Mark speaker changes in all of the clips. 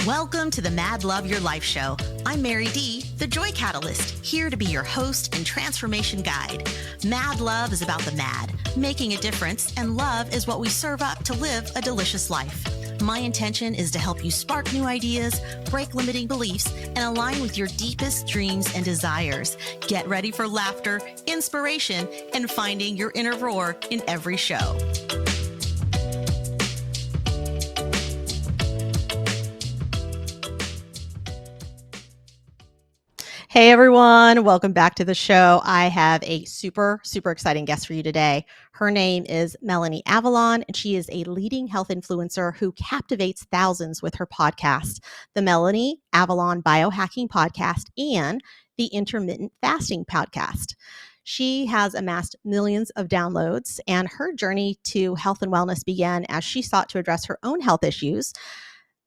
Speaker 1: Welcome to the Mad Love Your Life show. I'm Mary D, the Joy Catalyst, here to be your host and transformation guide. Mad Love is about the mad, making a difference, and love is what we serve up to live a delicious life. My intention is to help you spark new ideas, break limiting beliefs, and align with your deepest dreams and desires. Get ready for laughter, inspiration, and finding your inner roar in every show. Hey everyone, welcome back to the show. I have a super exciting guest for you today. Her name is Melanie Avalon, and she is a leading health influencer who captivates thousands with her podcast, the Melanie Avalon Biohacking Podcast and the Intermittent Fasting Podcast. She has amassed millions of downloads, and her journey to health and wellness began as she sought to address her own health issues,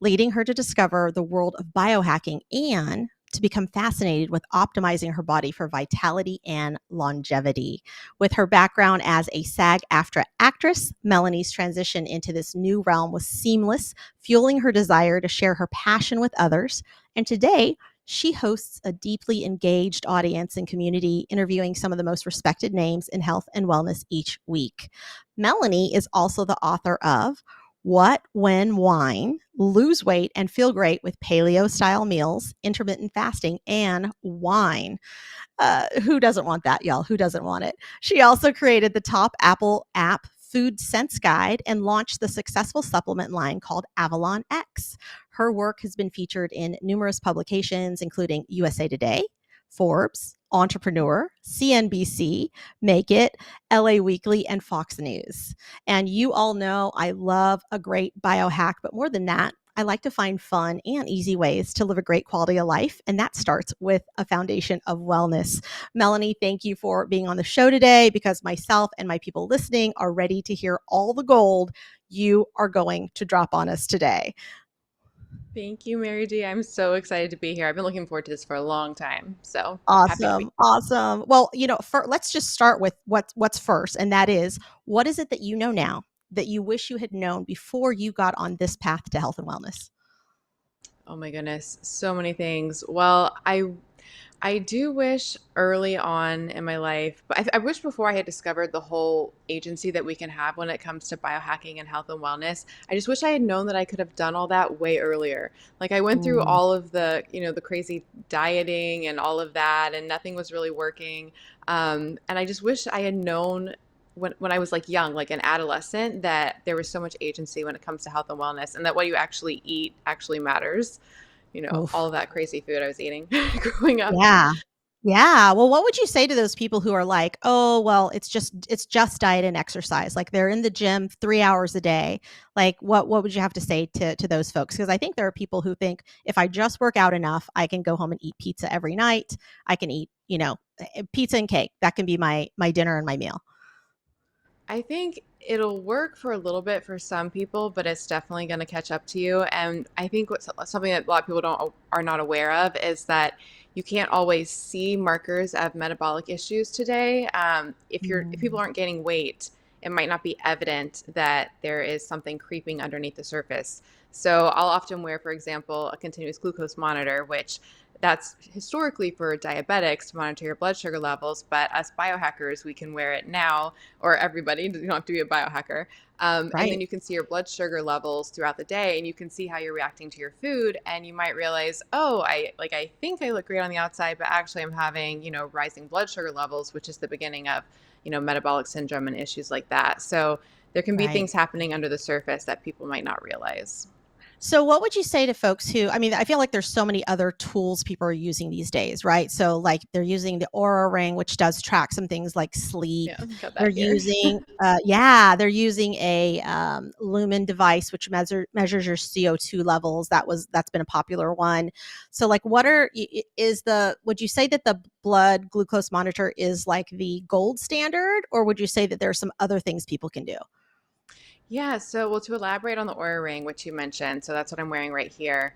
Speaker 1: leading her to discover the world of biohacking and to become fascinated with optimizing her body for vitality and longevity. With her background as a SAG-AFTRA actress, Melanie's transition into this new realm was seamless, fueling her desire to share her passion with others. And today, she hosts a deeply engaged audience and community, interviewing some of the most respected names in health and wellness each week. Melanie is also the author of What, When, Wine, Lose Weight and Feel Great with Paleo-Style Meals, Intermittent Fasting, and Wine. Who doesn't want that, y'all? Who doesn't want it? She also created the top Apple app Food Sense Guide and launched the successful supplement line called Avalon X. Her work has been featured in numerous publications, including USA Today, Forbes, Entrepreneur, CNBC, Make It, LA Weekly, and Fox News. And you all know I love a great biohack, but more than that, I like to find fun and easy ways to live a great quality of life, and that starts with a foundation of wellness. Melanie, thank you for being on the show today, because myself and my people listening are ready to hear all the gold you are going to drop on us today.
Speaker 2: Thank you, Mary D. I'm so excited to be here. I've been looking forward to this for a long time. So happy to be
Speaker 1: Awesome. Well, let's just start with what's first, and that is, what is it that you know now that you wish you had known before you got on this path to health and wellness?
Speaker 2: Oh my goodness, so many things. Well, I do wish early on in my life, but I wish before I had discovered the whole agency that we can have when it comes to biohacking and health and wellness. I just wish I had known that I could have done all that way earlier. Like I went through all of the crazy dieting and all of that, and nothing was really working. And I just wish I had known when I was like young, like an adolescent, that there was so much agency when it comes to health and wellness, and that what you actually eat actually matters.
Speaker 1: Oof.
Speaker 2: All of that crazy food I was eating growing up.
Speaker 1: Yeah. Well, what would you say to those people who are like, oh, well, it's just diet and exercise. Like they're in the gym 3 hours a day. Like what would you have to say to those folks? Because I think there are people who think if I just work out enough, I can go home and eat pizza every night. I can eat, pizza and cake. That can be my dinner and my meal.
Speaker 2: I think it'll work for a little bit for some people, but it's definitely going to catch up to you. And I think something that a lot of people are not aware of is that you can't always see markers of metabolic issues today. If people aren't gaining weight, it might not be evident that there is something creeping underneath the surface. So I'll often wear, for example, a continuous glucose monitor, which that's historically for diabetics to monitor your blood sugar levels, but us biohackers, we can wear it now, or everybody, you don't have to be a biohacker.
Speaker 1: Right.
Speaker 2: And then you can see your blood sugar levels throughout the day, and you can see how you're reacting to your food, and you might realize, oh, I think I look great on the outside, but actually I'm having, rising blood sugar levels, which is the beginning of, metabolic syndrome and issues like that. So there can be things happening under the surface that people might not realize.
Speaker 1: So what would you say to folks who, I feel like there's so many other tools people are using these days, right? So like they're using the Oura Ring, which does track some things like sleep. They're using a Lumen device, which measures your CO2 levels. That's been a popular one. So like would you say that the blood glucose monitor is like the gold standard, or would you say that there are some other things people can do?
Speaker 2: Yeah, so to elaborate on the Oura Ring, which you mentioned, so that's what I'm wearing right here.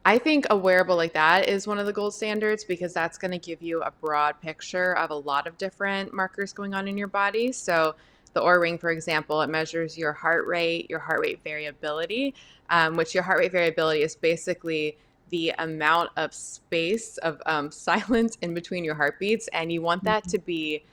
Speaker 2: I think a wearable like that is one of the gold standards because that's going to give you a broad picture of a lot of different markers going on in your body. So the Oura Ring, for example, it measures your heart rate variability, which your heart rate variability is basically the amount of space of silence in between your heartbeats, and you want that to be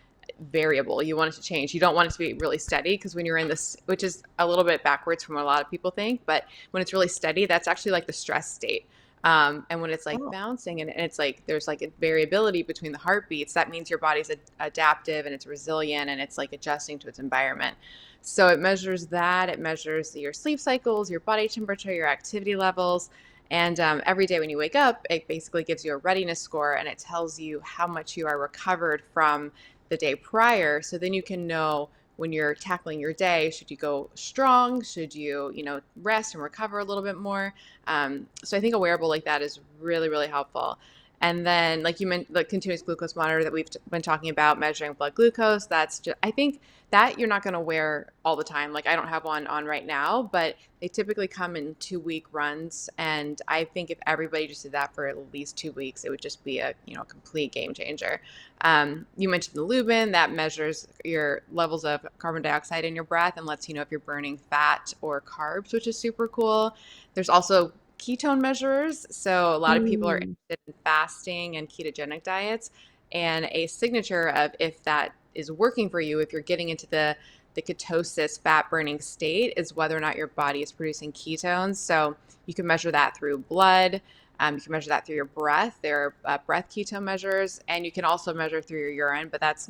Speaker 2: variable. You want it to change. You don't want it to be really steady, because when you're in this, which is a little bit backwards from what a lot of people think, but when it's really steady, that's actually like the stress state. And when it's like
Speaker 1: Oh.
Speaker 2: bouncing and it's like there's like a variability between the heartbeats, that means your body's adaptive and it's resilient and it's like adjusting to its environment. So it measures that. It measures your sleep cycles, your body temperature, your activity levels. And every day when you wake up, it basically gives you a readiness score, and it tells you how much you are recovered from the day prior. So then you can know when you're tackling your day, should you go strong? Should you, rest and recover a little bit more? So I think a wearable like that is really, really helpful. And then, like you mentioned, the continuous glucose monitor that we've been talking about, measuring blood glucose, that's just, I think that you're not going to wear all the time. Like I don't have one on right now, but they typically come in 2-week runs. And I think if everybody just did that for at least 2 weeks, it would just be a, complete game changer. You mentioned the Lubin that measures your levels of carbon dioxide in your breath and lets you know if you're burning fat or carbs, which is super cool. There's also ketone measures. So a lot of people are
Speaker 1: Mm.
Speaker 2: interested in fasting and ketogenic diets, and a signature of if that is working for you, if you're getting into the ketosis fat burning state, is whether or not your body is producing ketones. So you can measure that through blood. You can measure that through your breath. There are breath ketone measures, and you can also measure through your urine, but that's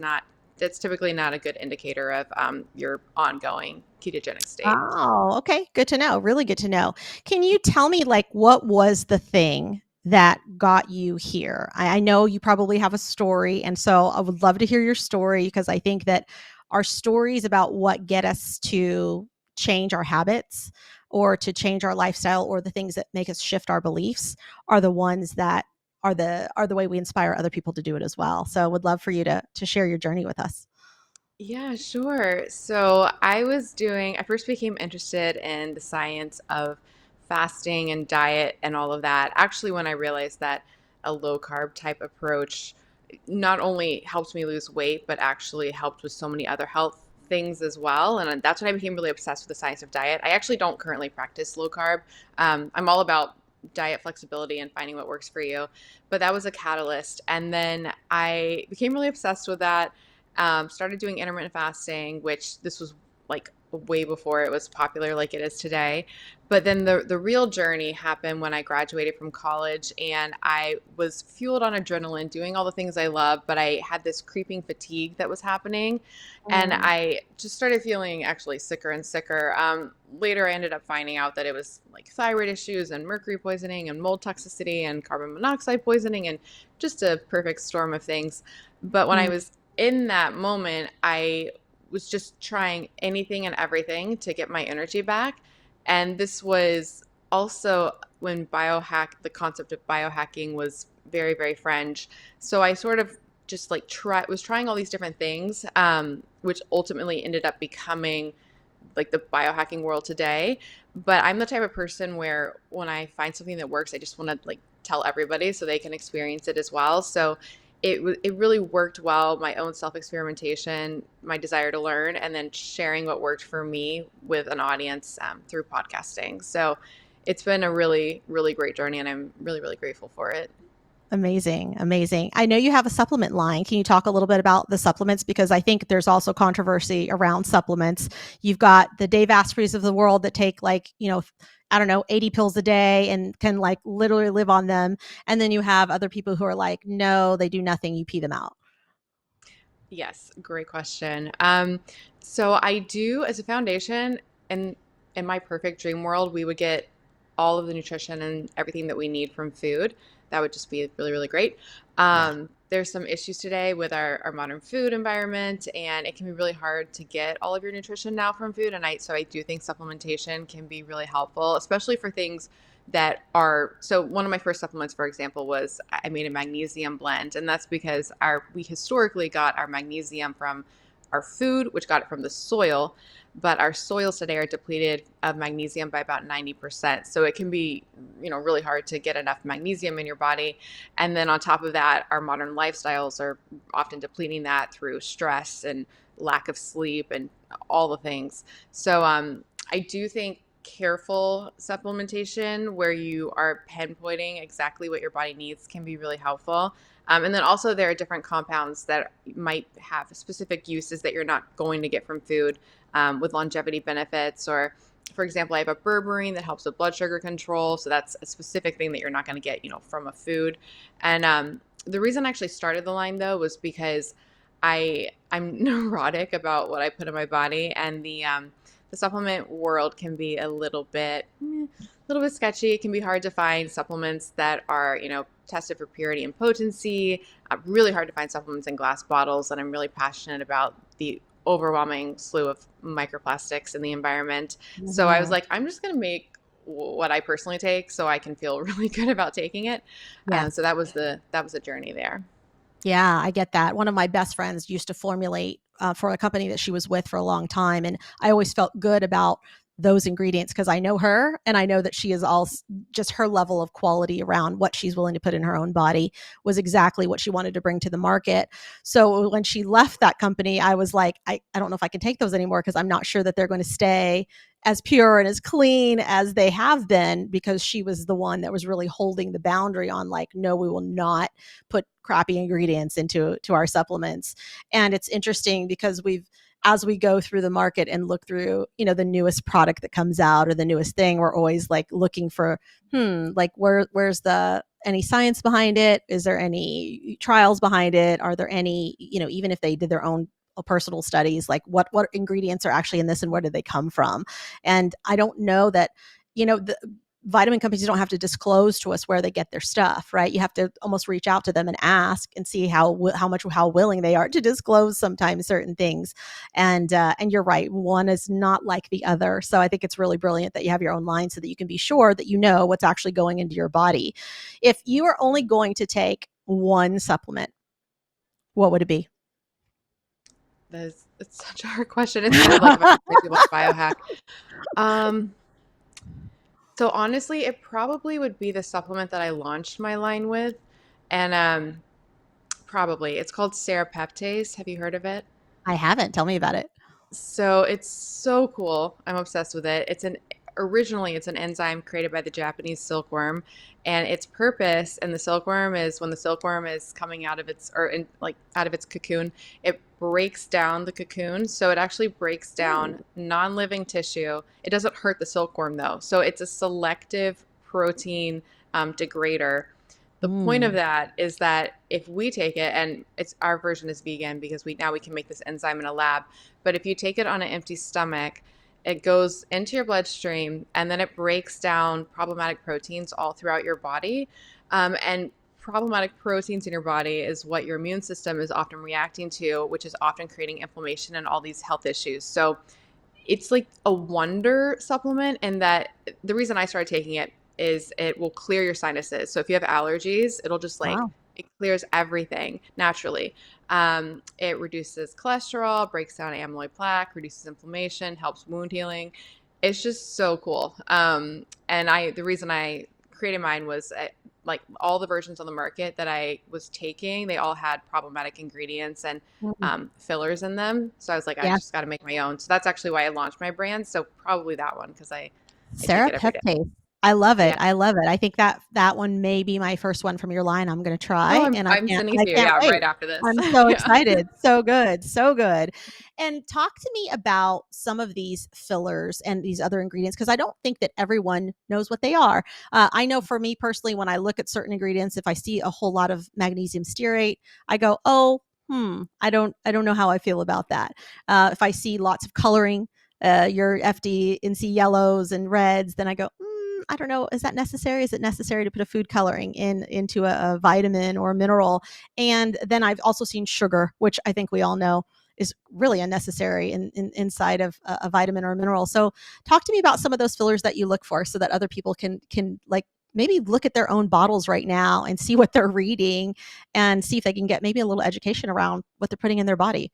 Speaker 2: typically not a good indicator of your ongoing ketogenic state.
Speaker 1: Oh, okay. Good to know. Really good to know. Can you tell me, like, what was the thing that got you here? I know you probably have a story, and so I would love to hear your story, because I think that our stories about what get us to change our habits or to change our lifestyle or the things that make us shift our beliefs are the ones that are the way we inspire other people to do it as well. So I would love for you to share your journey with us.
Speaker 2: Yeah, sure. So I first became interested in the science of fasting and diet and all of that. Actually, when I realized that a low carb type approach not only helped me lose weight, but actually helped with so many other health things as well. And that's when I became really obsessed with the science of diet. I actually don't currently practice low carb. I'm all about diet flexibility and finding what works for you. But that was a catalyst. And then I became really obsessed with that. Started doing intermittent fasting, which this was like way before it was popular like it is today. But then the real journey happened when I graduated from college, and I was fueled on adrenaline, doing all the things I love, but I had this creeping fatigue that was happening, and
Speaker 1: Mm.
Speaker 2: I just started feeling actually sicker and sicker. Later, I ended up finding out that it was like thyroid issues and mercury poisoning and mold toxicity and carbon monoxide poisoning and just a perfect storm of things. But when I
Speaker 1: Mm.
Speaker 2: was in that moment, I was just trying anything and everything to get my energy back. And this was also when the concept of biohacking was very, very French. So I sort of just like was trying all these different things, which ultimately ended up becoming like the biohacking world today. But I'm the type of person where when I find something that works, I just want to like tell everybody so they can experience it as well. So it really worked well. My own self experimentation, my desire to learn, and then sharing what worked for me with an audience through podcasting. So it's been a really, really great journey, and I'm really, really grateful for it.
Speaker 1: Amazing. Amazing. I know you have a supplement line. Can you talk a little bit about the supplements? Because I think there's also controversy around supplements. You've got the Dave Aspreys of the world that take, like, I don't know, 80 pills a day and can like literally live on them. And then you have other people who are like, no, they do nothing. You pee them out.
Speaker 2: Yes, great question. So I do as a foundation, and in my perfect dream world, we would get all of the nutrition and everything that we need from food. That would just be really, really great.
Speaker 1: Yeah.
Speaker 2: There's some issues today with our modern food environment, and it can be really hard to get all of your nutrition now from food. And so I do think supplementation can be really helpful, especially for things that are, so one of my first supplements, for example, was I made a magnesium blend, and that's because we historically got our magnesium from our food, which got it from the soil, but our soils today are depleted of magnesium by about 90%. So it can be, really hard to get enough magnesium in your body. And then on top of that, our modern lifestyles are often depleting that through stress and lack of sleep, and all the things. So I do think careful supplementation where you are pinpointing exactly what your body needs can be really helpful. And then also there are different compounds that might have specific uses that you're not going to get from food, with longevity benefits. Or for example, I have a berberine that helps with blood sugar control. So that's a specific thing that you're not going to get, from a food. And the reason I actually started the line though was because I'm neurotic about what I put in my body, and the supplement world can be a little bit sketchy. It can be hard to find supplements that are, tested for purity and potency. Really hard to find supplements in glass bottles, and I'm really passionate about the overwhelming slew of microplastics in the environment. So I was
Speaker 1: Mhm.
Speaker 2: like, I'm just going to make what I personally take so I can feel really good about taking it.
Speaker 1: Yeah.
Speaker 2: So that was a journey there.
Speaker 1: Yeah, I get that. One of my best friends used to formulate for a company that she was with for a long time. And I always felt good about those ingredients because I know her and I know that she is all just her level of quality around what she's willing to put in her own body was exactly what she wanted to bring to the market. So when she left that company, I was like, I don't know if I can take those anymore because I'm not sure that they're going to stay as pure and as clean as they have been because she was the one that was really holding the boundary on like, no, we will not put crappy ingredients into our supplements. And it's interesting because as we go through the market and look through, the newest product that comes out or the newest thing, we're always like looking for, like where's the any science behind it? Is there any trials behind it? Are there any, even if they did their own personal studies, like what ingredients are actually in this and where did they come from? And I don't know that, the vitamin companies don't have to disclose to us where they get their stuff, right? You have to almost reach out to them and ask and see how willing they are to disclose sometimes certain things. And you're right, one is not like the other. So I think it's really brilliant that you have your own line so that you can be sure that you know what's actually going into your body. If you are only going to take one supplement, what would it be?
Speaker 2: It's such a hard question. It's kind of like if I was telling people to biohack. Um, so honestly, it probably would be the supplement that I launched my line with, and probably it's called Sarap Peptides. Have you heard of it?
Speaker 1: I haven't. Tell me about it.
Speaker 2: So it's so cool. I'm obsessed with it. Originally it's an enzyme created by the Japanese silkworm, and its purpose in the silkworm is when the silkworm is coming out of its out of its cocoon, it breaks down the cocoon. So it actually breaks down non-living tissue. It doesn't hurt the silkworm though. So it's a selective protein degrader. The point of
Speaker 1: Mm.
Speaker 2: that is that if we take it, and it's our version is vegan because we can make this enzyme in a lab, but if you take it on an empty stomach, it goes into your bloodstream and then it breaks down problematic proteins all throughout your body. And problematic proteins in your body is what your immune system is often reacting to, which is often creating inflammation and all these health issues. So it's like a wonder supplement, and that the reason I started taking it is it will clear your sinuses. So if you have allergies, it'll just like
Speaker 1: Wow.
Speaker 2: it clears everything naturally. It reduces cholesterol, breaks down amyloid plaque, reduces inflammation, helps wound healing. It's just so cool. And the reason I created mine was like all the versions on the market that I was taking, they all had problematic ingredients and
Speaker 1: Mm.
Speaker 2: fillers in them. So I was like, I
Speaker 1: Yeah.
Speaker 2: just got to make my own. So that's actually why I launched my brand. So probably that one because I take
Speaker 1: Sarap
Speaker 2: it every day.
Speaker 1: Peptides. I love it.
Speaker 2: Yeah.
Speaker 1: I love it. I think that one may be my first one from your line. I'm going to
Speaker 2: Oh,
Speaker 1: try,
Speaker 2: I'm
Speaker 1: and
Speaker 2: I'm sending it
Speaker 1: I
Speaker 2: to you.
Speaker 1: can't
Speaker 2: Yeah,
Speaker 1: wait.
Speaker 2: right after this.
Speaker 1: I'm so
Speaker 2: Yeah.
Speaker 1: excited. So good. So good. And talk to me about some of these fillers and these other ingredients because I don't think that everyone knows what they are. I know for me personally, when I look at certain ingredients, if I see a whole lot of magnesium stearate, I go, oh, I don't know how I feel about that. If I see lots of coloring, your FD&C yellows and reds, then I go, I don't know, is that necessary? Is it necessary to put a food coloring into a vitamin or a mineral? And then I've also seen sugar, which I think we all know is really unnecessary inside of a vitamin or a mineral. So talk to me about some of those fillers that you look for so that other people can like maybe look at their own bottles right now and see what they're reading and see if they can get maybe a little education around what they're putting in their body.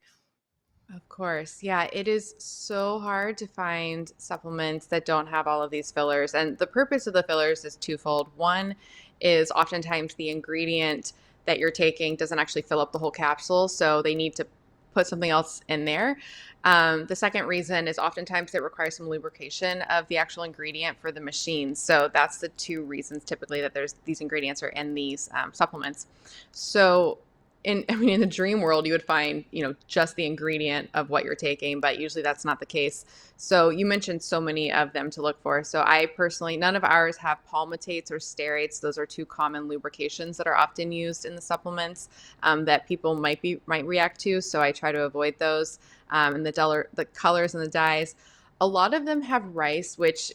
Speaker 2: Of course. Yeah, it is so hard to find supplements that don't have all of these fillers. And the purpose of the fillers is twofold. One is oftentimes the ingredient that you're taking doesn't actually fill up the whole capsule. So they need to put something else in there. The second reason is oftentimes it requires some lubrication of the actual ingredient for the machine. So that's the two reasons typically that these ingredients are in these supplements. So in the dream world, you would find, just the ingredient of what you're taking, but usually that's not the case. So you mentioned so many of them to look for. So I personally, none of ours have palmitates or stearates. Those are two common lubrications that are often used in the supplements that people might react to. So I try to avoid those. And the colors and the dyes. A lot of them have rice, which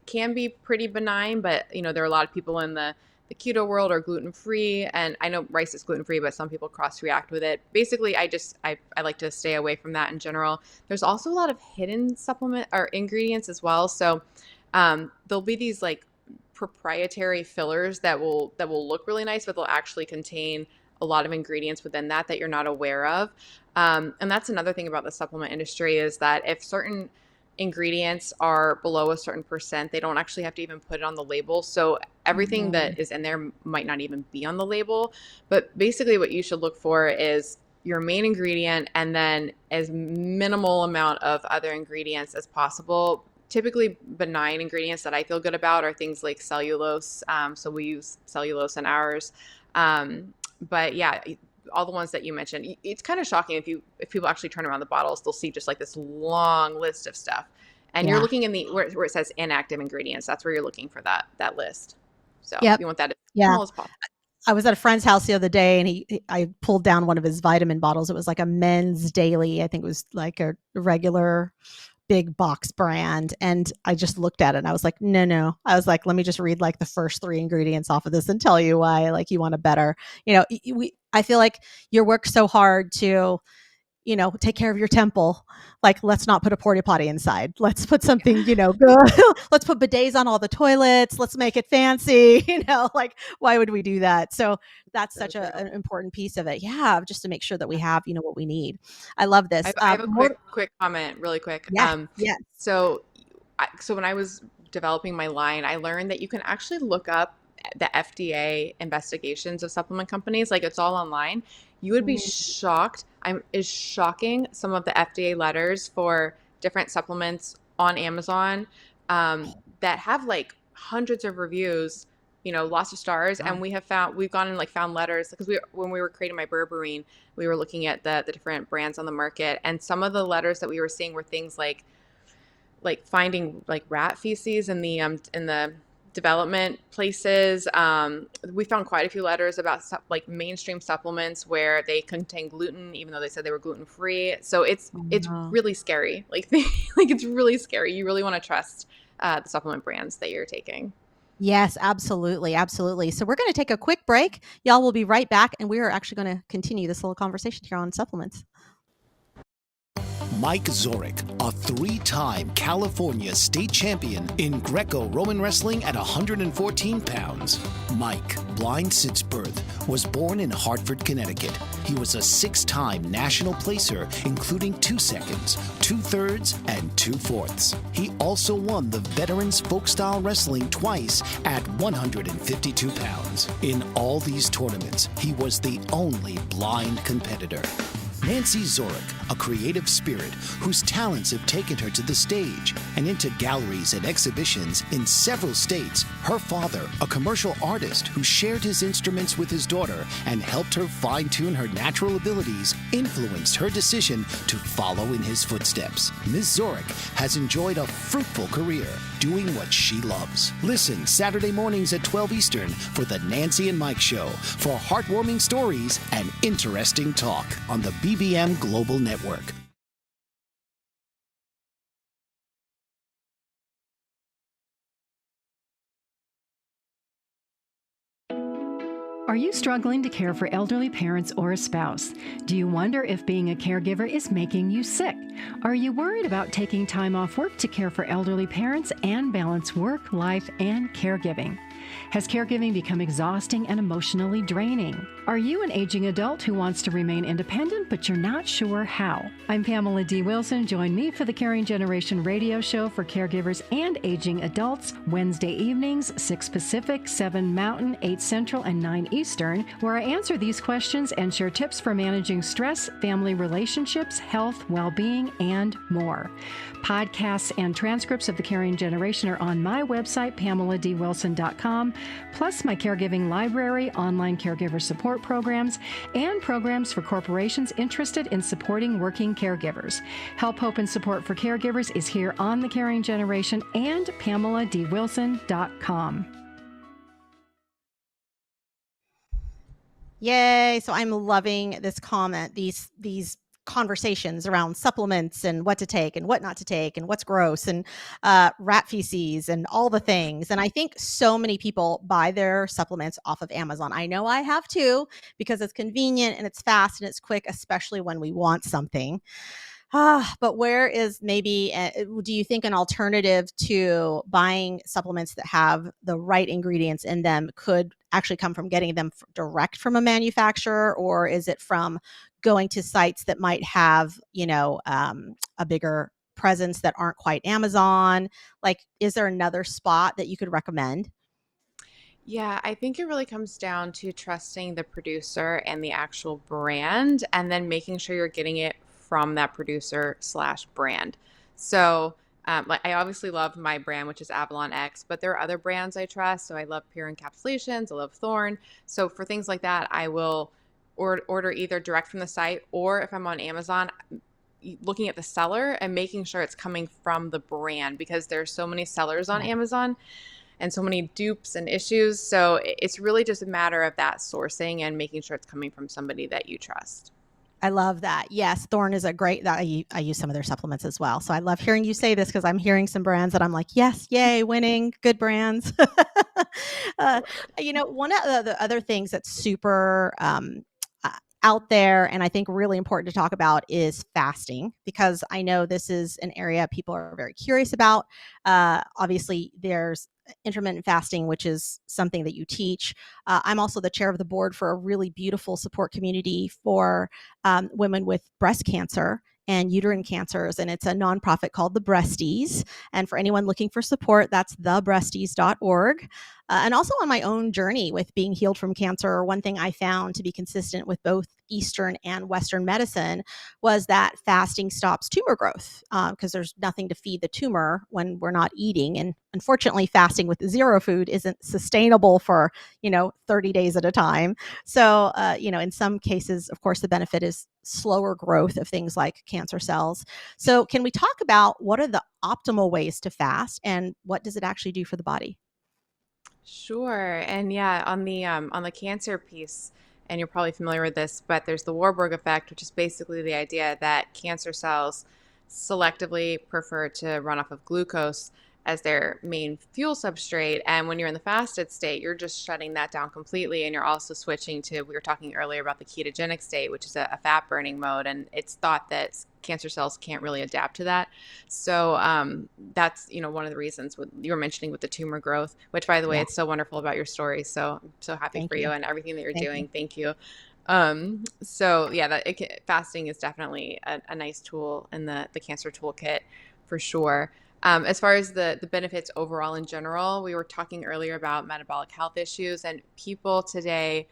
Speaker 2: can be pretty benign, but there are a lot of people in the keto world are gluten-free, and I know rice is gluten-free, but some people cross-react with it. Basically, I like to stay away from that in general. There's also a lot of hidden supplement or ingredients as well. So there'll be these like proprietary fillers that will look really nice, but they'll actually contain a lot of ingredients within that you're not aware of. And that's another thing about the supplement industry is that if certain ingredients are below a certain percent, they don't actually have to even put it on the label. So everything that is in there might not even be on the label. But basically what you should look for is your main ingredient and then as minimal amount of other ingredients as possible. Typically benign ingredients that I feel good about are things like cellulose. So we use cellulose in ours. But yeah, all the ones that you mentioned, it's kind of shocking if people actually turn around the bottles, they'll see just like this long list of stuff. And you're looking in where it says inactive ingredients. That's where you're looking for that list. So you want that as small as possible.
Speaker 1: I was at a friend's house the other day and I pulled down one of his vitamin bottles. It was like a Men's Daily. I think it was like a regular big box brand. And I just looked at it and I was like, no. I was like, let me just read like the first 3 ingredients off of this and tell you why like you want a better, I feel like you work so hard to, take care of your temple. Like, let's not put a porta potty inside. Let's put something, good. Let's put bidets on all the toilets. Let's make it fancy. Like, why would we do that? So that's such an important piece of it. Yeah. Just to make sure that we have, what we need. I love this.
Speaker 2: I have a quick comment, really quick.
Speaker 1: Yeah.
Speaker 2: So when I was developing my line, I learned that you can actually look up the FDA investigations of supplement companies. Like, it's all online. You would be shocked. Is shocking some of the FDA letters for different supplements on Amazon that have like hundreds of reviews, lots of stars. And we've gone and like found letters because when we were creating my berberine, we were looking at the different brands on the market, and some of the letters that we were seeing were things like finding like rat feces in the development places. We found quite a few letters about like mainstream supplements where they contain gluten, even though they said they were gluten free. So it's really scary. Like it's really scary. You really want to trust the supplement brands that you're taking.
Speaker 1: Yes, absolutely. Absolutely. So we're going to take a quick break. Y'all will be right back. And we are actually going to continue this little conversation here on supplements.
Speaker 3: Mike Zorek, a 3-time California state champion in Greco-Roman wrestling at 114 pounds. Mike, blind since birth, was born in Hartford, Connecticut. He was a 6-time national placer, including 2 seconds, 2 thirds, and 2 fourths. He also won the Veterans Folk-Style Wrestling twice at 152 pounds. In all these tournaments, he was the only blind competitor. Nancy Zorek, a creative spirit whose talents have taken her to the stage and into galleries and exhibitions in several states. Her father, a commercial artist who shared his instruments with his daughter and helped her fine-tune her natural abilities, influenced her decision to follow in his footsteps. Ms. Zorek has enjoyed a fruitful career doing what she loves. Listen Saturday mornings at 12 Eastern for the Nancy and Mike Show for heartwarming stories and interesting talk on the BBM Global Network.
Speaker 4: Are you struggling to care for elderly parents or a spouse? Do you wonder if being a caregiver is making you sick? Are you worried about taking time off work to care for elderly parents and balance work, life, and caregiving? Has caregiving become exhausting and emotionally draining? Are you an aging adult who wants to remain independent, but you're not sure how? I'm Pamela D Wilson. Join me for the Caring Generation radio show for caregivers and aging adults, Wednesday evenings, 6 Pacific, 7 Mountain, 8 Central, and 9 Eastern, where I answer these questions and share tips for managing stress, family relationships, health, well-being, and more. Podcasts and transcripts of the Caring Generation are on my website, PamelaDWilson.com, plus my caregiving library, online caregiver support programs, and programs for corporations interested in supporting working caregivers. Help, hope, and support for caregivers is here on the Caring Generation and PamelaDWilson.com.
Speaker 1: Yay. So I'm loving this comment, these conversations around supplements and what to take and what not to take and what's gross and rat feces and all the things. And I think so many people buy their supplements off of Amazon. I know I have too, because it's convenient and it's fast and it's quick, especially when we want something. But where is maybe, do you think an alternative to buying supplements that have the right ingredients in them could actually come from getting them direct from a manufacturer, or is it from going to sites that might have, a bigger presence that aren't quite Amazon? Like, is there another spot that you could recommend?
Speaker 2: Yeah, I think it really comes down to trusting the producer and the actual brand, and then making sure you're getting it from that producer slash brand. So, like, I obviously love my brand, which is Avalon X, but there are other brands I trust. So I love Pure Encapsulations, I love Thorn. So for things like that, I will order either direct from the site, or if I'm on Amazon, looking at the seller and making sure it's coming from the brand, because there's so many sellers on Amazon and so many dupes and issues. So it's really just a matter of that sourcing and making sure it's coming from somebody that you trust.
Speaker 1: I love that. Yes, Thorn is a great, I use some of their supplements as well. So I love hearing you say this, because I'm hearing some brands that I'm like, yes, yay, winning, good brands. One of the other things that's super out there, and I think really important to talk about, is fasting, because I know this is an area people are very curious about. Obviously, there's intermittent fasting, which is something that you teach. I'm also the chair of the board for a really beautiful support community for women with breast cancer and uterine cancers. And it's a nonprofit called the Breasties. And for anyone looking for support, that's thebreasties.org. And also on my own journey with being healed from cancer, one thing I found to be consistent with both Eastern and Western medicine was that fasting stops tumor growth, because there's nothing to feed the tumor when we're not eating. And unfortunately, fasting with zero food isn't sustainable for, 30 days at a time. So, in some cases, of course, the benefit is slower growth of things like cancer cells. So can we talk about what are the optimal ways to fast, and what does it actually do for the body?
Speaker 2: Sure. And yeah, on the cancer piece, and you're probably familiar with this, but there's the Warburg effect, which is basically the idea that cancer cells selectively prefer to run off of glucose as their main fuel substrate. And when you're in the fasted state, you're just shutting that down completely. And you're also switching to, we were talking earlier about the ketogenic state, which is a fat burning mode. And it's thought that cancer cells can't really adapt to that. So that's, one of the reasons you were mentioning with the tumor growth, which, by the way, it's so wonderful about your story. So I'm so happy
Speaker 1: Thank
Speaker 2: for
Speaker 1: you.
Speaker 2: you and everything that you're
Speaker 1: Thank
Speaker 2: doing.
Speaker 1: you.
Speaker 2: Thank you. So yeah, fasting is definitely a nice tool in the cancer toolkit for sure. As far as the benefits overall in general, we were talking earlier about metabolic health issues, and people today,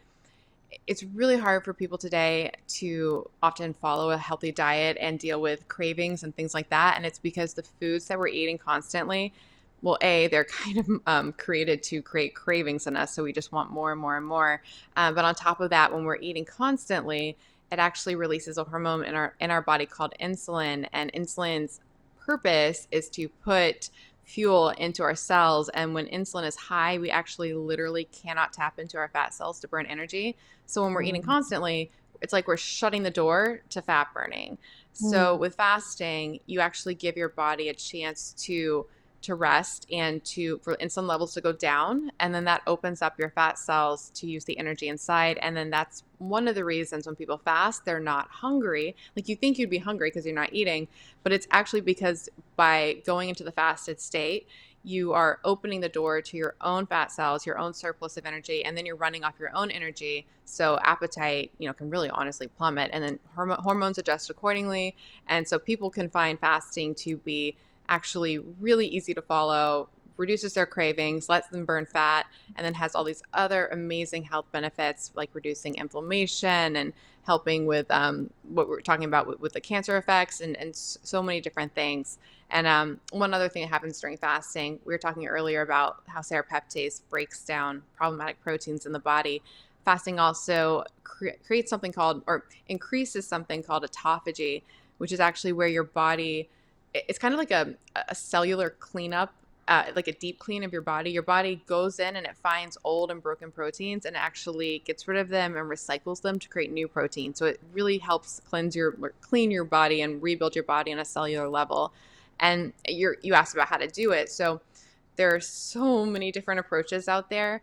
Speaker 2: it's really hard for people today to often follow a healthy diet and deal with cravings and things like that. And it's because the foods that we're eating constantly, well, they're kind of created to create cravings in us. So we just want more and more and more. But on top of that, when we're eating constantly, it actually releases a hormone in our body called insulin, and insulin's purpose is to put fuel into our cells. And when insulin is high, we actually literally cannot tap into our fat cells to burn energy. So when we're eating constantly, it's like we're shutting the door to fat burning. So with fasting, you actually give your body a chance to to rest and for insulin levels to go down. And then that opens up your fat cells to use the energy inside. And then that's one of the reasons when people fast, they're not hungry. Like you think you'd be hungry because you're not eating, but it's actually because by going into the fasted state, you are opening the door to your own fat cells, your own surplus of energy, and then you're running off your own energy. So appetite, can really honestly plummet, and then hormones adjust accordingly. And so people can find fasting to be actually really easy to follow, reduces their cravings, lets them burn fat, and then has all these other amazing health benefits like reducing inflammation and helping with what we're talking about with the cancer effects and so many different things. And one other thing that happens during fasting, we were talking earlier about how Sarap Peptides breaks down problematic proteins in the body. Fasting also creates something called, or increases something called autophagy, which is actually where your body, it's kind of like a cellular cleanup, like a deep clean of your body. Your body goes in and it finds old and broken proteins and actually gets rid of them and recycles them to create new protein. So it really helps clean your body and rebuild your body on a cellular level. And you asked about how to do it. So there are so many different approaches out there.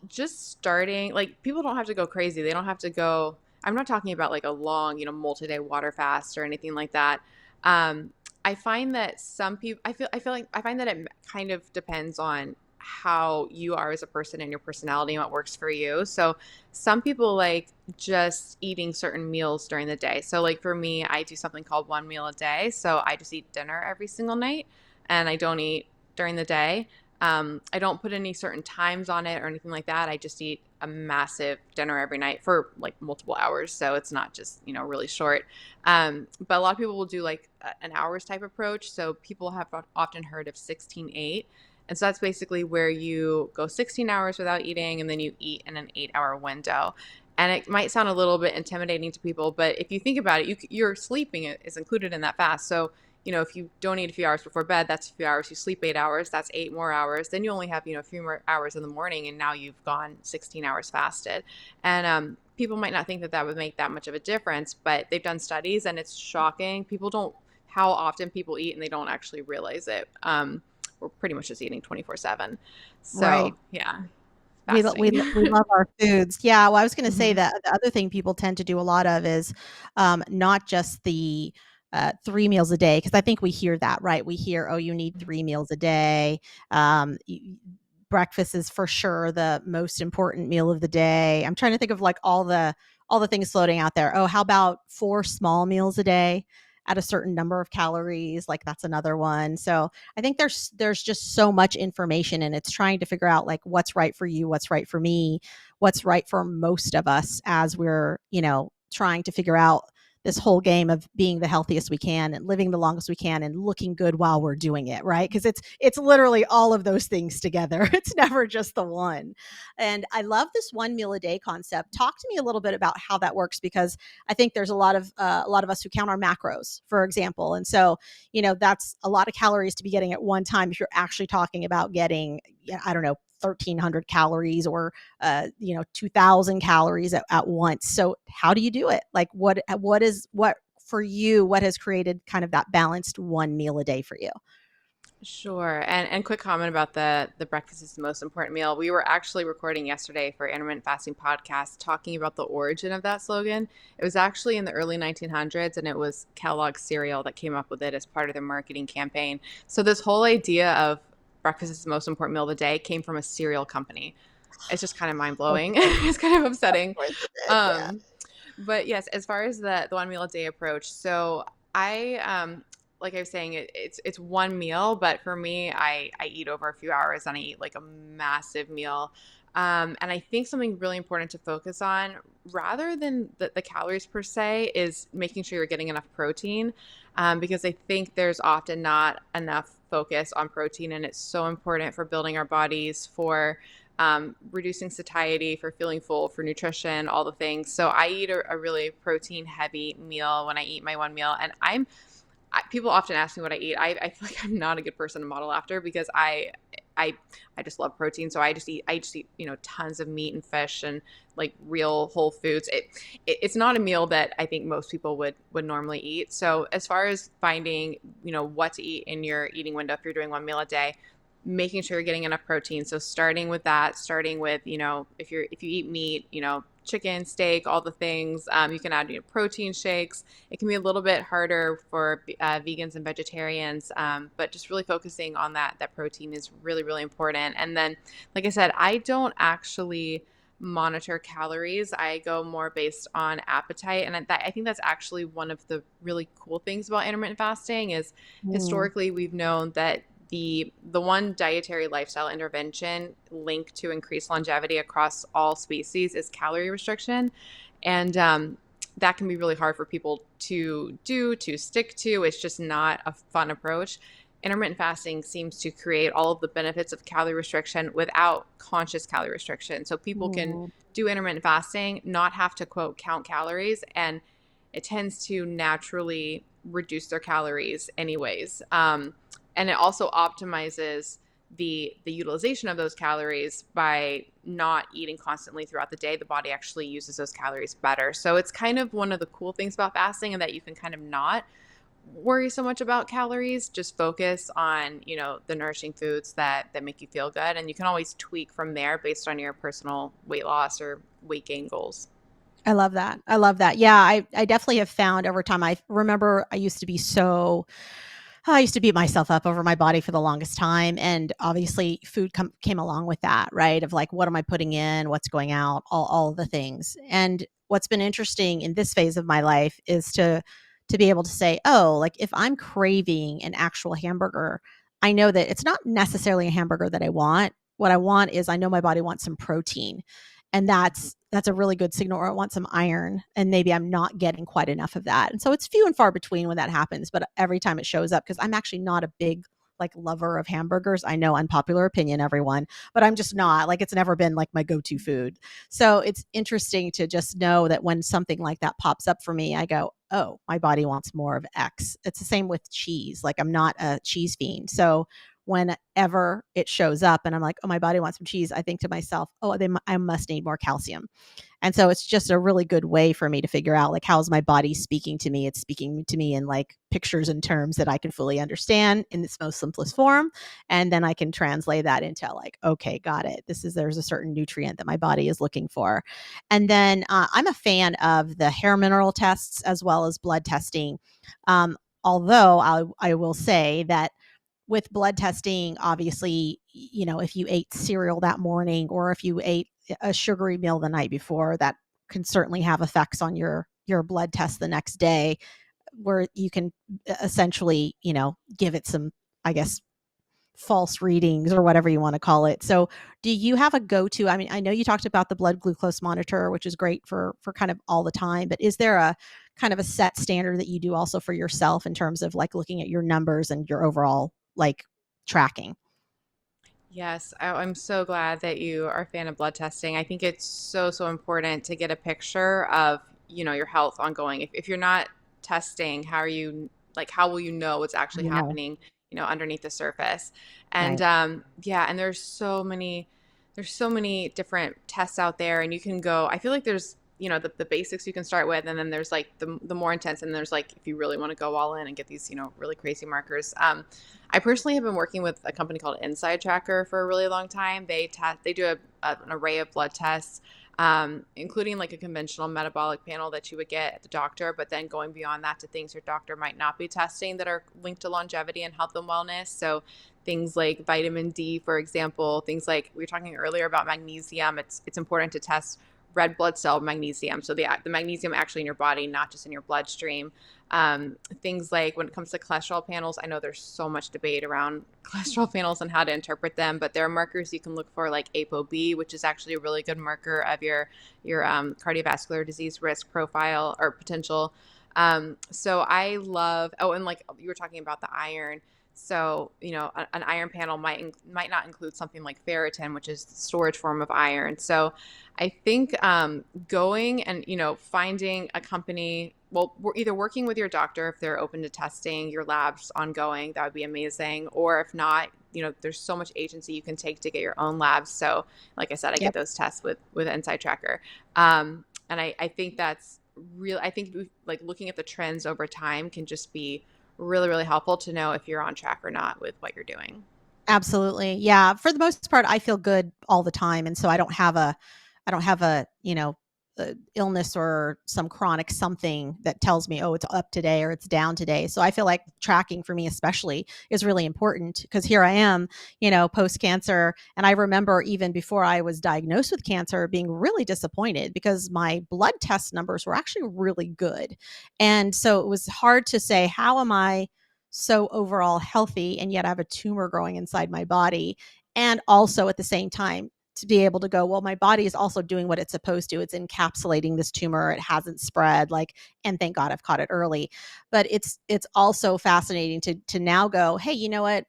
Speaker 2: Just starting, like people don't have to go crazy. They don't have to go, I'm not talking about like a long, multi-day water fast or anything like that. I find that some people, I find that it kind of depends on how you are as a person and your personality and what works for you. So some people like just eating certain meals during the day. So like for me, I do something called one meal a day. So I just eat dinner every single night and I don't eat during the day. I don't put any certain times on it or anything like that. I just eat a massive dinner every night for like multiple hours. So it's not just, really short. But a lot of people will do like an hours type approach. So people have often heard of 16-8. And so that's basically where you go 16 hours without eating and then you eat in an 8-hour window. And it might sound a little bit intimidating to people, but if you think about it, your sleeping is included in that fast. So if you don't eat a few hours before bed, that's a few hours. You sleep 8 hours, that's 8 more hours. Then you only have, a few more hours in the morning, and now you've gone 16 hours fasted. And people might not think that would make that much of a difference, but they've done studies, and it's shocking. How often people eat, and they don't actually realize it. We're pretty much just eating 24/7. So,
Speaker 1: right.
Speaker 2: Yeah.
Speaker 1: We love our foods. Yeah. Well, I was going to say
Speaker 2: Mm-hmm.
Speaker 1: that the other thing people tend to do a lot of is not just the 3 meals a day, because I think we hear that, right? We hear, oh, you need 3 meals a day. Breakfast is for sure the most important meal of the day. I'm trying to think of like all the things floating out there. Oh, how about 4 small meals a day at a certain number of calories? Like that's another one. So I think there's just so much information, and it's trying to figure out like what's right for you, what's right for me, what's right for most of us as we're, trying to figure out this whole game of being the healthiest we can and living the longest we can and looking good while we're doing it, right? Because it's literally all of those things together. It's never just the one. And I love this 1 meal a day concept. Talk to me a little bit about how that works, because I think there's a lot of us who count our macros, for example. And so, that's a lot of calories to be getting at one time if you're actually talking about getting, I don't know, 1,300 calories or 2,000 calories at once. So how do you do it? Like what for you, what has created kind of that balanced 1 meal a day for you?
Speaker 2: Sure. And quick comment about the breakfast is the most important meal. We were actually recording yesterday for Intermittent Fasting podcast talking about the origin of that slogan. It was actually in the early 1900s, and it was Kellogg's cereal that came up with it as part of their marketing campaign. So this whole idea of breakfast is the most important meal of the day came from a cereal company. It's just kind of mind-blowing. It's kind of upsetting.
Speaker 1: Yeah.
Speaker 2: But yes, as far as the 1 meal a day approach, so I like I was saying, it's 1 meal, but for me, I eat over a few hours and I eat like a massive meal. And I think something really important to focus on, rather than the calories per se, is making sure you're getting enough protein, because I think there's often not enough focus on protein, and it's so important for building our bodies, for reducing satiety, for feeling full, for nutrition, all the things. So I eat a really protein heavy meal when I eat my 1 meal, and people often ask me what I eat. I feel like I'm not a good person to model after, because I just love protein. So I just eat, tons of meat and fish and like real whole foods. It's not a meal that I think most people would normally eat. So as far as finding, what to eat in your eating window, if you're doing one meal a day, making sure you're getting enough protein. So starting with, if you eat meat, chicken, steak, all the things, you can add, protein shakes. It can be a little bit harder for vegans and vegetarians, but just really focusing on that protein is really, really important. And then, like I said, I don't actually monitor calories. I go more based on appetite. And I think that's actually one of the really cool things about intermittent fasting is historically we've known that the one dietary lifestyle intervention linked to increased longevity across all species is calorie restriction. And that can be really hard for people to stick to. It's just not a fun approach. Intermittent fasting seems to create all of the benefits of calorie restriction without conscious calorie restriction. So people can do intermittent fasting, not have to, quote, count calories, and it tends to naturally reduce their calories anyways. And it also optimizes the utilization of those calories by not eating constantly throughout the day. The body actually uses those calories better. So it's kind of one of the cool things about fasting, and that you can kind of not worry so much about calories, just focus on, the nourishing foods that make you feel good. And you can always tweak from there based on your personal weight loss or weight gain goals.
Speaker 1: I love that. Yeah, I definitely have found over time. I remember I used to beat myself up over my body for the longest time. And obviously food came along with that, right? Of like, what am I putting in? What's going out? All of the things. And what's been interesting in this phase of my life is to be able to say, oh, like if I'm craving an actual hamburger, I know that it's not necessarily a hamburger that I want. What I want is I know my body wants some protein. And that's a really good signal, or I want some iron, and maybe I'm not getting quite enough of that. And so it's few and far between when that happens, but every time it shows up, because I'm actually not a big like lover of hamburgers. I know, unpopular opinion, everyone, but I'm just not, like, it's never been like my go-to food. So it's interesting to just know that when something like that pops up for me, I go, oh, my body wants more of X. It's the same with cheese. Like, I'm not a cheese fiend. So whenever it shows up and I'm like, oh, my body wants some cheese, I think to myself, oh, I must need more calcium. And so it's just a really good way for me to figure out, like, how's my body speaking to me? It's speaking to me in like pictures and terms that I can fully understand in its most simplest form. And then I can translate that into like, okay, got it. There's a certain nutrient that my body is looking for. And then I'm a fan of the hair mineral tests as well as blood testing. Although I will say that with blood testing, obviously, if you ate cereal that morning or if you ate a sugary meal the night before, that can certainly have effects on your blood test the next day, where you can essentially, give it some, I guess, false readings or whatever you want to call it. So do you have a go-to? I mean, I know you talked about the blood glucose monitor, which is great for kind of all the time, but is there a kind of a set standard that you do also for yourself in terms of like looking at your numbers and your overall like tracking?
Speaker 2: Yes, I'm so glad that you are a fan of blood testing. I think it's so, so important to get a picture of, your health ongoing. If you're not testing, how will you know what's actually happening, underneath the surface? And and there's so many different tests out there, and you can go, I feel like there's, the basics you can start with, and then there's like the more intense, and there's like, if you really want to go all in and get these, really crazy markers. I personally have been working with a company called Inside Tracker for a really long time. They do an array of blood tests, including like a conventional metabolic panel that you would get at the doctor, but then going beyond that to things your doctor might not be testing that are linked to longevity and health and wellness. So things like vitamin D, for example, things like we were talking earlier about magnesium. It's important to test red blood cell magnesium. So the magnesium actually in your body, not just in your bloodstream. Things like when it comes to cholesterol panels, I know there's so much debate around cholesterol panels and how to interpret them, but there are markers you can look for, like ApoB, which is actually a really good marker of your cardiovascular disease risk profile or potential. So I love, and like you were talking about the iron. So, an iron panel might not include something like ferritin, which is the storage form of iron. So I think going and, finding a company, well, we're either working with your doctor if they're open to testing your labs ongoing, that would be amazing. Or if not, there's so much agency you can take to get your own labs. So like I said, I get
Speaker 1: Yep.
Speaker 2: those tests with Inside Tracker. And I think that's real. I think like looking at the trends over time can just be really, really helpful to know if you're on track or not with what you're doing.
Speaker 1: Absolutely. Yeah. For the most part, I feel good all the time. And so I don't have illness or some chronic something that tells me, oh, it's up today or it's down today. So I feel like tracking for me, especially, is really important because here I am, post cancer. And I remember even before I was diagnosed with cancer being really disappointed because my blood test numbers were actually really good. And so it was hard to say, how am I so overall healthy and yet I have a tumor growing inside my body? And also at the same time, to be able to go, well, my body is also doing what it's supposed to. It's encapsulating this tumor. It hasn't spread, and thank God I've caught it early. But it's also fascinating to now go, hey, you know what?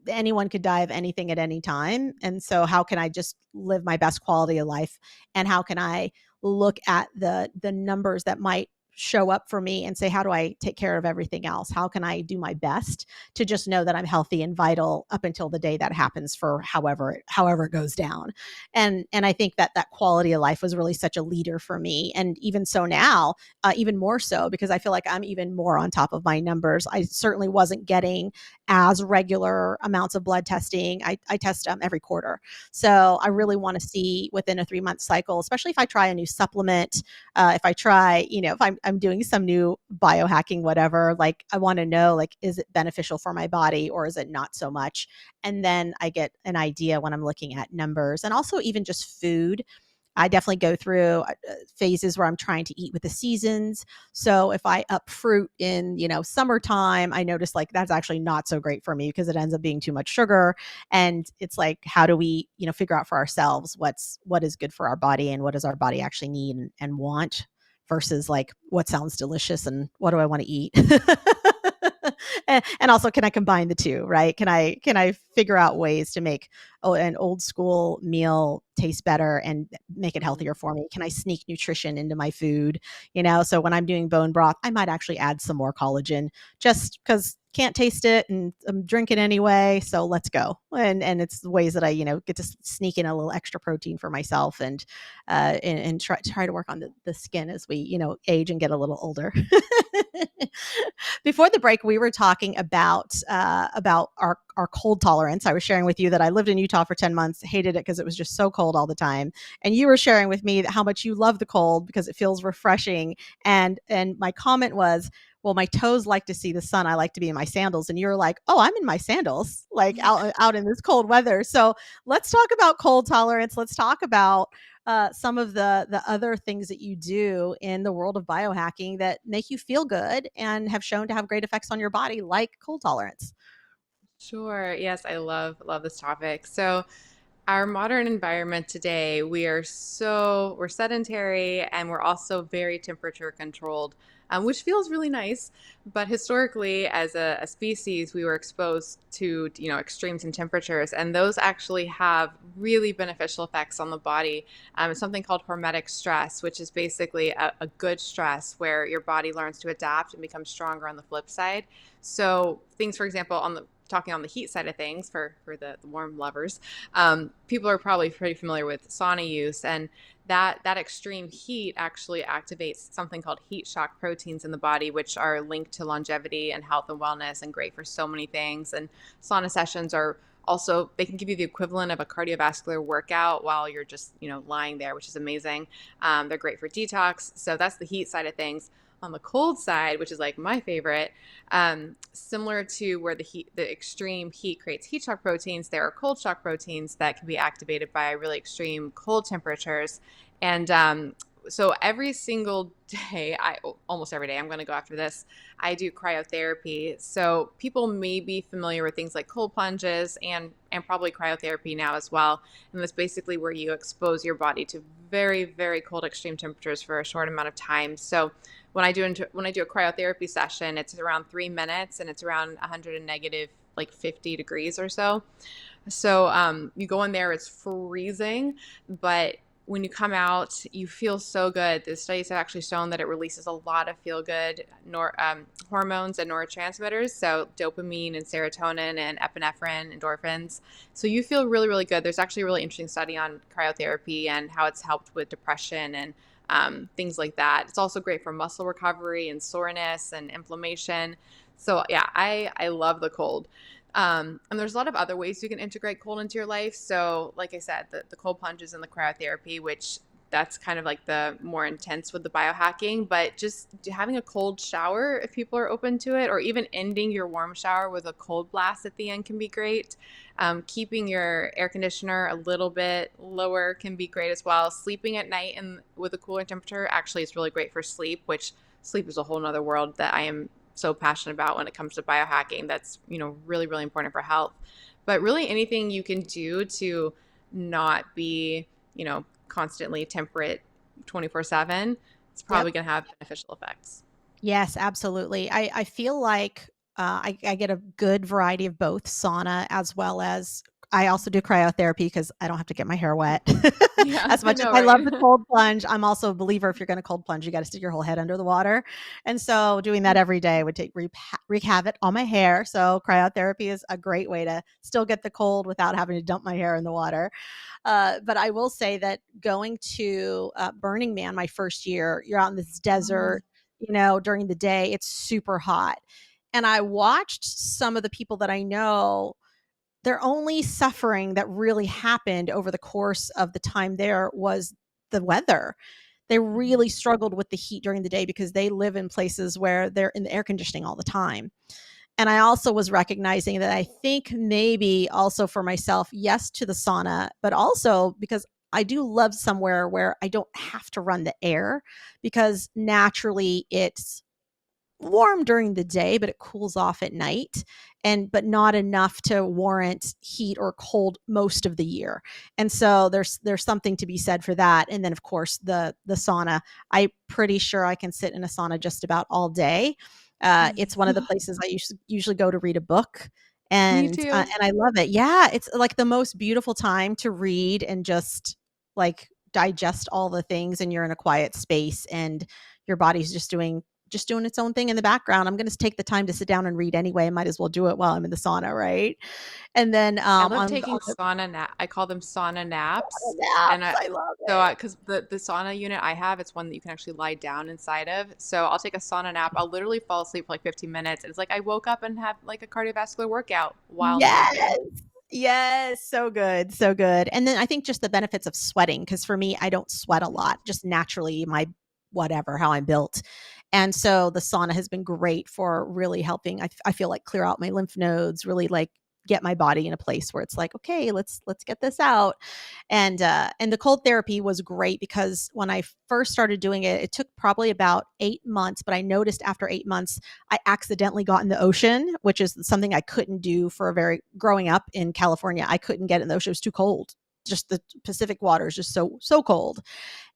Speaker 1: Anyone could die of anything at any time. And so how can I just live my best quality of life? And how can I look at the numbers that might show up for me and say, how do I take care of everything else? How can I do my best to just know that I'm healthy and vital up until the day that happens, for however it goes down? And I think that quality of life was really such a leader for me. And even so now, even more so, because I feel like I'm even more on top of my numbers. I certainly wasn't getting as regular amounts of blood testing. I test every quarter. So I really want to see within a 3-month cycle, especially if I try a new supplement, if I try, if I'm doing some new biohacking, whatever, I want to know, is it beneficial for my body or is it not so much? And then I get an idea when I'm looking at numbers, and also even just food. I definitely go through phases where I'm trying to eat with the seasons. So if I up fruit in, summertime, I notice that's actually not so great for me because it ends up being too much sugar. And it's how do we, figure out for ourselves what is good for our body and what does our body actually need and want versus what sounds delicious and what do I want to eat? And also, can I combine the two, right? Can I figure out ways to make an old school meal taste better and make it healthier for me? Can I sneak nutrition into my food? So when I'm doing bone broth, I might actually add some more collagen just because can't taste it and I'm drinking anyway. So let's go. And it's ways that I, get to sneak in a little extra protein for myself and try to work on the skin as we, age and get a little older. Before the break, we were talking about our cold tolerance. I was sharing with you that I lived in Utah for 10 months, hated it because it was just so cold all the time. And you were sharing with me how much you love the cold because it feels refreshing. And my comment was, well, my toes like to see the sun. I like to be in my sandals. And you're like, oh, I'm in my sandals, out in this cold weather. So let's talk about cold tolerance. Let's talk about some of the other things that you do in the world of biohacking that make you feel good and have shown to have great effects on your body, like cold tolerance.
Speaker 2: Sure. Yes, I love this topic. So our modern environment today, we're sedentary and we're also very temperature controlled, which feels really nice. But historically, as a species, we were exposed to extremes in temperatures, and those actually have really beneficial effects on the body. It's something called hormetic stress, which is basically a good stress where your body learns to adapt and become stronger on the flip side. So things, for example, talking on the heat side of things for the warm lovers, people are probably pretty familiar with sauna use, and that extreme heat actually activates something called heat shock proteins in the body, which are linked to longevity and health and wellness and great for so many things. And sauna sessions are also, they can give you the equivalent of a cardiovascular workout while you're just lying there, which is amazing. They're great for detox. So that's the heat side of things. On the cold side, which is my favorite, similar to where the extreme heat creates heat shock proteins, there are cold shock proteins that can be activated by really extreme cold temperatures. And so every single day, almost every day, I'm going to go after this, I do cryotherapy. So people may be familiar with things like cold plunges and probably cryotherapy now as well. And that's basically where you expose your body to very, very cold extreme temperatures for a short amount of time. So when I do a cryotherapy session, it's around 3 minutes and it's around 100 and negative 50 degrees or so. So you go in there, it's freezing, but when you come out, you feel so good. The studies have actually shown that it releases a lot of feel-good hormones and neurotransmitters, so dopamine and serotonin and epinephrine, endorphins. So you feel really, really good. There's actually a really interesting study on cryotherapy and how it's helped with depression and things like that. It's also great for muscle recovery and soreness and inflammation. So yeah, I love the cold. And there's a lot of other ways you can integrate cold into your life. So like I said, the cold plunges and the cryotherapy, which that's kind of like the more intense with the biohacking, but just having a cold shower if people are open to it, or even ending your warm shower with a cold blast at the end can be great. Keeping your air conditioner a little bit lower can be great as well. Sleeping at night and with a cooler temperature actually is really great for sleep, which sleep is a whole nother world that I am so passionate about when it comes to biohacking. That's, really, really important for health. But really anything you can do to not be, constantly temperate 24/7, it's probably
Speaker 1: Yep.
Speaker 2: going to have beneficial effects.
Speaker 1: Yes, absolutely. I feel like I get a good variety of both sauna as well as I also do cryotherapy because I don't have to get my hair wet.
Speaker 2: Yeah,
Speaker 1: As
Speaker 2: I
Speaker 1: much as
Speaker 2: know,
Speaker 1: I love
Speaker 2: right?
Speaker 1: the cold plunge, I'm also a believer if you're going to cold plunge, you got to stick your whole head under the water. And so doing that every day would wreak havoc on my hair. So cryotherapy is a great way to still get the cold without having to dump my hair in the water. But I will say that going to Burning Man my first year, you're out in this desert, during the day, it's super hot. And I watched some of the people that I know, their only suffering that really happened over the course of the time there was the weather. They really struggled with the heat during the day because they live in places where they're in the air conditioning all the time. And I also was recognizing that I think maybe also for myself, yes, to the sauna, but also because I do love somewhere where I don't have to run the air because naturally it's warm during the day, but it cools off at night but not enough to warrant heat or cold most of the year. And so there's something to be said for that. And then of course the sauna, I'm pretty sure I can sit in a sauna just about all day. It's one of the places I usually go to read a book.
Speaker 2: Me
Speaker 1: And
Speaker 2: too.
Speaker 1: I love it. Yeah, it's like the most beautiful time to read and just like digest all the things, and you're in a quiet space and your body's just doing its own thing in the background. I'm going to take the time to sit down and read anyway. I might as well do it while I'm in the sauna, right? And then
Speaker 2: I love
Speaker 1: on
Speaker 2: taking
Speaker 1: the
Speaker 2: sauna nap. I call them sauna naps. And
Speaker 1: naps, I love it.
Speaker 2: because the sauna unit I have, it's one that you can actually lie down inside of. So I'll take a sauna nap. I'll literally fall asleep for like 15 minutes. It's like I woke up and have like a cardiovascular workout while
Speaker 1: Yes.
Speaker 2: sleeping.
Speaker 1: Yes, so good, so good. And then I think just the benefits of sweating, because for me, I don't sweat a lot, just naturally my whatever, how I'm built. And so the sauna has been great for really helping. I feel like clear out my lymph nodes, really like get my body in a place where it's like, okay, let's get this out. And the cold therapy was great because when I first started doing it, it took probably about 8 months, but I noticed after 8 months I accidentally got in the ocean, which is something I couldn't do for growing up in California. I couldn't get in the ocean. It was too cold. Just the Pacific water is just so cold.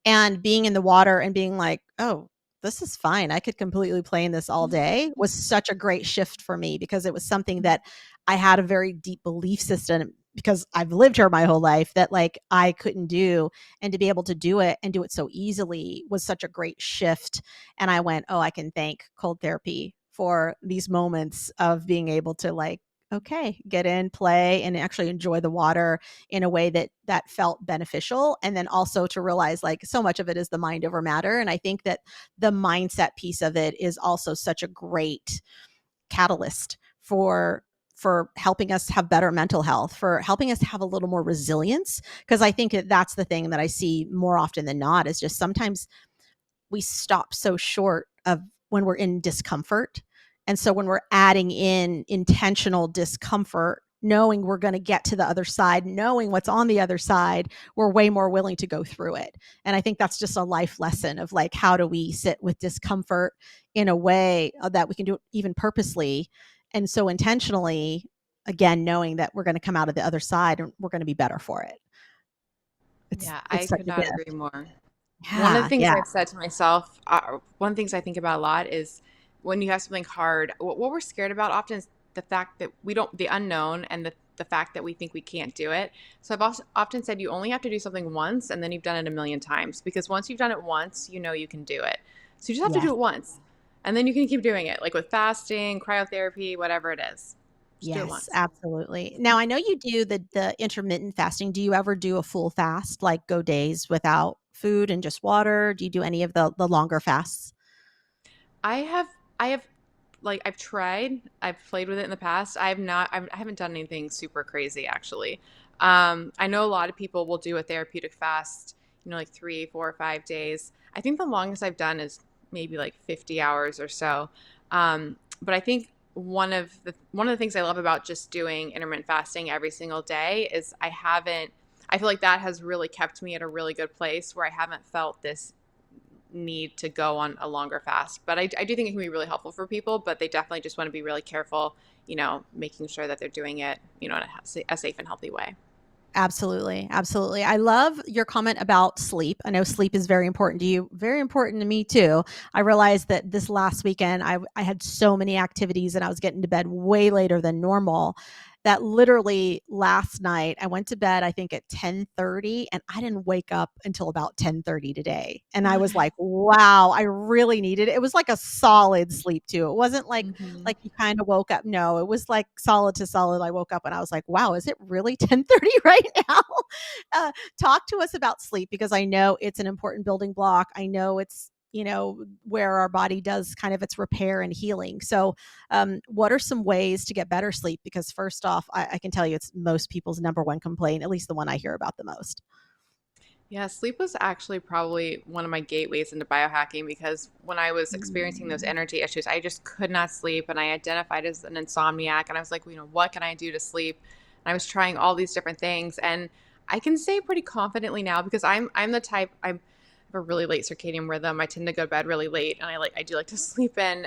Speaker 1: And being in the water and being like, oh, this is fine. I could completely play in this all day was such a great shift for me because it was something that I had a very deep belief system because I've lived here my whole life that like I couldn't do, and to be able to do it and do it so easily was such a great shift. And I went, oh, I can thank cold therapy for these moments of being able to like, okay, get in, play, and actually enjoy the water in a way that felt beneficial. And then also to realize like so much of it is the mind over matter. And I think that the mindset piece of it is also such a great catalyst for helping us have better mental health, for helping us have a little more resilience. Because I think that's the thing that I see more often than not is just sometimes we stop so short of when we're in discomfort. And so when we're adding in intentional discomfort, knowing we're going to get to the other side, knowing what's on the other side, we're way more willing to go through it. And I think that's just a life lesson of like, how do we sit with discomfort in a way that we can do it even purposely and so intentionally, again, knowing that we're going to come out of the other side and we're going to be better for it.
Speaker 2: Yeah, I
Speaker 1: It's such
Speaker 2: could
Speaker 1: a
Speaker 2: not agree
Speaker 1: gift.
Speaker 2: more. One of the
Speaker 1: Yeah.
Speaker 2: things
Speaker 1: Yeah.
Speaker 2: I've said to myself, one of the things I think about a lot is when you have something hard, what we're scared about often is the fact that we don't, the unknown and the fact that we think we can't do it. So I've also often said you only have to do something once, and then you've done it a million times, because once you've done it once, you know you can do it. So you just have to
Speaker 1: Yes.
Speaker 2: do it once, and then you can keep doing it, like with fasting, cryotherapy, whatever it is. Just do it
Speaker 1: Yes,
Speaker 2: once.
Speaker 1: absolutely. Now I know you do the intermittent fasting. Do you ever do a full fast, like go days without food and just water? Do you do any of the longer fasts?
Speaker 2: I have like I've played with it in the past. I haven't done anything super crazy actually. I know a lot of people will do a therapeutic fast, like 3, 4, 5 days. I think the longest I've done is maybe like 50 hours or so. But I think one of the things I love about just doing intermittent fasting every single day is I feel like that has really kept me at a really good place where I haven't felt this need to go on a longer fast. But I do think it can be really helpful for people, but they definitely just want to be really careful, making sure that they're doing it, in a safe and healthy way.
Speaker 1: Absolutely. Absolutely. I love your comment about sleep. I know sleep is very important to you, very important to me too. I realized that this last weekend, I had so many activities and I was getting to bed way later than normal that literally last night I went to bed, I think at 10:30, and I didn't wake up until about 10:30 today. And I was
Speaker 2: Okay.
Speaker 1: like, wow, I really needed it. It was like a solid sleep too. It wasn't
Speaker 2: Mm-hmm.
Speaker 1: like you kind of woke up. No, it was like solid to solid. I woke up and I was like, wow, is it really 10:30 right now? Talk to us about sleep, because I know it's an important building block. I know it's, where our body does kind of its repair and healing. So, what are some ways to get better sleep? Because first off, I can tell you it's most people's number one complaint, at least the one I hear about the most.
Speaker 2: Yeah, sleep was actually probably one of my gateways into biohacking, because when I was experiencing those
Speaker 1: Mm.
Speaker 2: energy issues, I just could not sleep, and I identified as an insomniac, and I was like, what can I do to sleep? And I was trying all these different things, and I can say pretty confidently now, because I'm the type, I have a really late circadian rhythm. I tend to go to bed really late, and I do like to sleep in.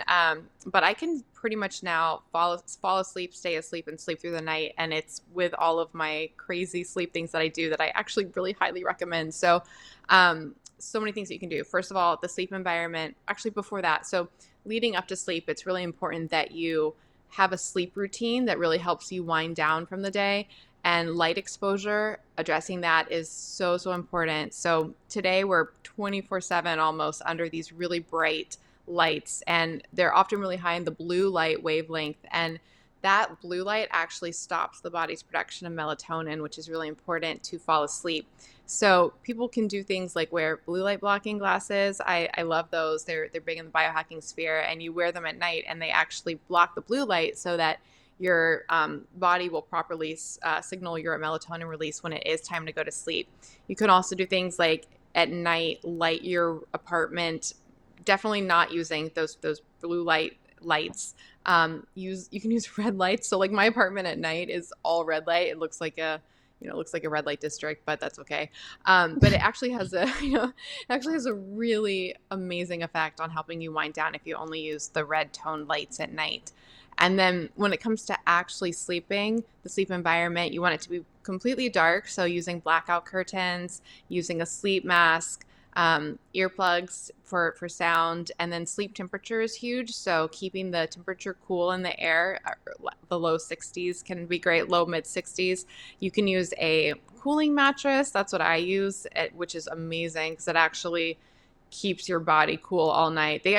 Speaker 2: But I can pretty much now fall asleep, stay asleep, and sleep through the night. And it's with all of my crazy sleep things that I do that I actually really highly recommend. So, so many things that you can do. First of all, the sleep environment. Actually, before that, so leading up to sleep, it's really important that you have a sleep routine that really helps you wind down from the day. And light exposure, addressing that is so, so important. So today we're 24/7 almost under these really bright lights, and they're often really high in the blue light wavelength. And that blue light actually stops the body's production of melatonin, which is really important to fall asleep. So people can do things like wear blue light blocking glasses. I love those. They're big in the biohacking sphere, and you wear them at night, and they actually block the blue light so that your body will properly signal your melatonin release when it is time to go to sleep. You can also do things like at night light your apartment. Definitely not using those blue lights. You can use red lights. So like my apartment at night is all red light. It looks like a red light district, but that's okay. But it actually has a really amazing effect on helping you wind down if you only use the red tone lights at night. And then when it comes to actually sleeping, the sleep environment, you want it to be completely dark. So using blackout curtains, using a sleep mask, earplugs for sound, and then sleep temperature is huge. So keeping the temperature cool in the air, the low 60s can be great, low mid 60s. You can use a cooling mattress. That's what I use, which is amazing because it actually keeps your body cool all night. The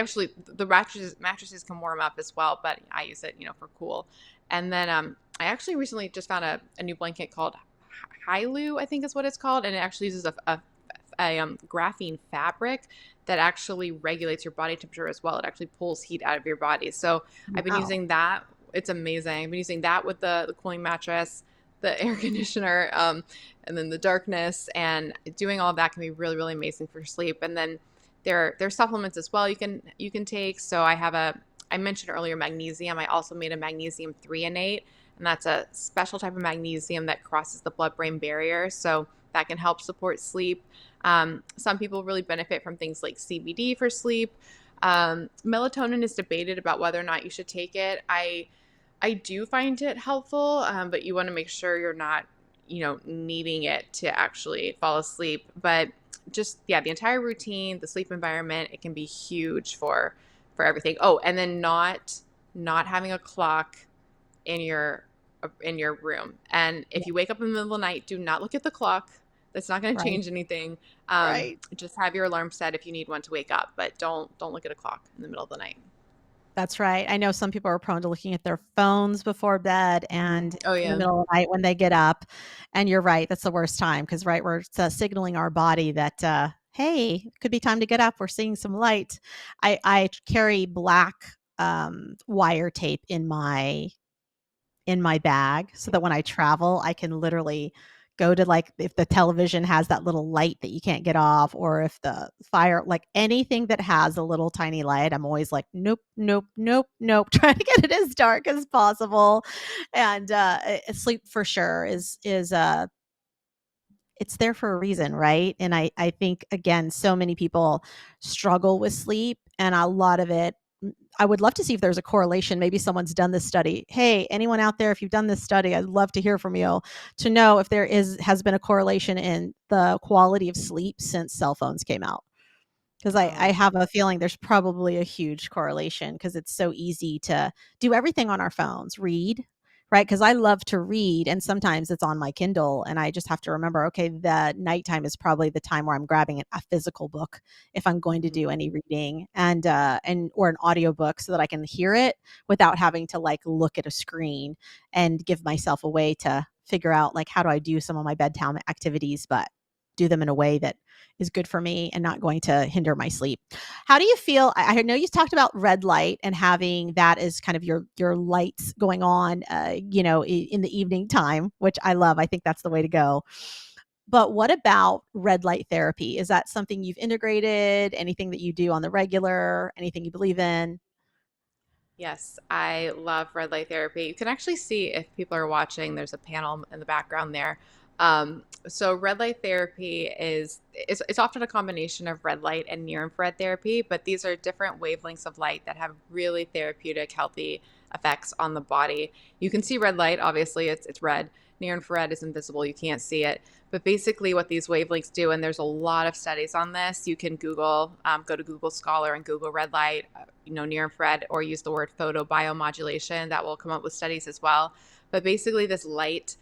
Speaker 2: mattresses can warm up as well, but I use it, for cool. And then I actually recently just found a new blanket called Hailu, I think is what it's called, and it actually uses a graphene fabric that actually regulates your body temperature as well. It actually pulls heat out of your body. So I've been
Speaker 1: Wow.
Speaker 2: using that. It's amazing. I've been using that with the cooling mattress, the air conditioner, and then the darkness, and doing all of that can be really, really amazing for sleep. And then there's supplements as well you can take. So I mentioned earlier magnesium. I also made a magnesium threonate, and that's a special type of magnesium that crosses the blood-brain barrier. So that can help support sleep. Some people really benefit from things like CBD for sleep. Melatonin is debated about whether or not you should take it. I do find it helpful, but you want to make sure you're not, needing it to actually fall asleep. But just, yeah, the entire routine, the sleep environment, it can be huge for everything. Oh, and then not having a clock in your in your room. And if you wake up in the middle of the night, do not look at the clock. That's not going to
Speaker 1: Right.
Speaker 2: change anything.
Speaker 1: Right.
Speaker 2: Just have your alarm set if you need one to wake up, but don't look at a clock in the middle of the night.
Speaker 1: That's right. I know some people are prone to looking at their phones before bed and
Speaker 2: Oh
Speaker 1: in the
Speaker 2: yeah.
Speaker 1: middle of the night when they get up. And you're right. That's the worst time because, right, we're signaling our body that, hey, it could be time to get up. We're seeing some light. I carry black wire tape in my bag so that when I travel, I can literally go to, like, if the television has that little light that you can't get off, or if the fire, like anything that has a little tiny light, I'm always like, nope, nope, nope, nope, trying to get it as dark as possible. And sleep for sure is it's there for a reason, right? And I think, again, so many people struggle with sleep, and a lot of it, I would love to see if there's a correlation. Maybe someone's done this study. Hey, anyone out there, if you've done this study, I'd love to hear from you to know if there has been a correlation in the quality of sleep since cell phones came out. Because I
Speaker 2: Oh.
Speaker 1: have a feeling there's probably a huge correlation because it's so easy to do everything on our phones, read, right? Because I love to read, and sometimes it's on my Kindle, and I just have to remember, okay, the nighttime is probably the time where I'm grabbing a physical book if I'm going to do any reading, and or an audiobook so that I can hear it without having to, like, look at a screen, and give myself a way to figure out, like, how do I do some of my bedtime activities, but do them in a way that is good for me and not going to hinder my sleep. How do you feel? I know you talked about red light and having that as kind of your lights going on, in the evening time, which I love. I think that's the way to go. But what about red light therapy? Is that something you've integrated? Anything that you do on the regular? Anything you believe in?
Speaker 2: Yes, I love red light therapy. You can actually see if people are watching, there's a panel in the background there. So red light therapy it's often a combination of red light and near infrared therapy, but these are different wavelengths of light that have really therapeutic, healthy effects on the body. You can see red light, obviously it's red. Near infrared is invisible, you can't see it. But basically, what these wavelengths do, and there's a lot of studies on this. You can go to Google Scholar and Google red light, near infrared, or use the word photobiomodulation. That will come up with studies as well. But basically, this light,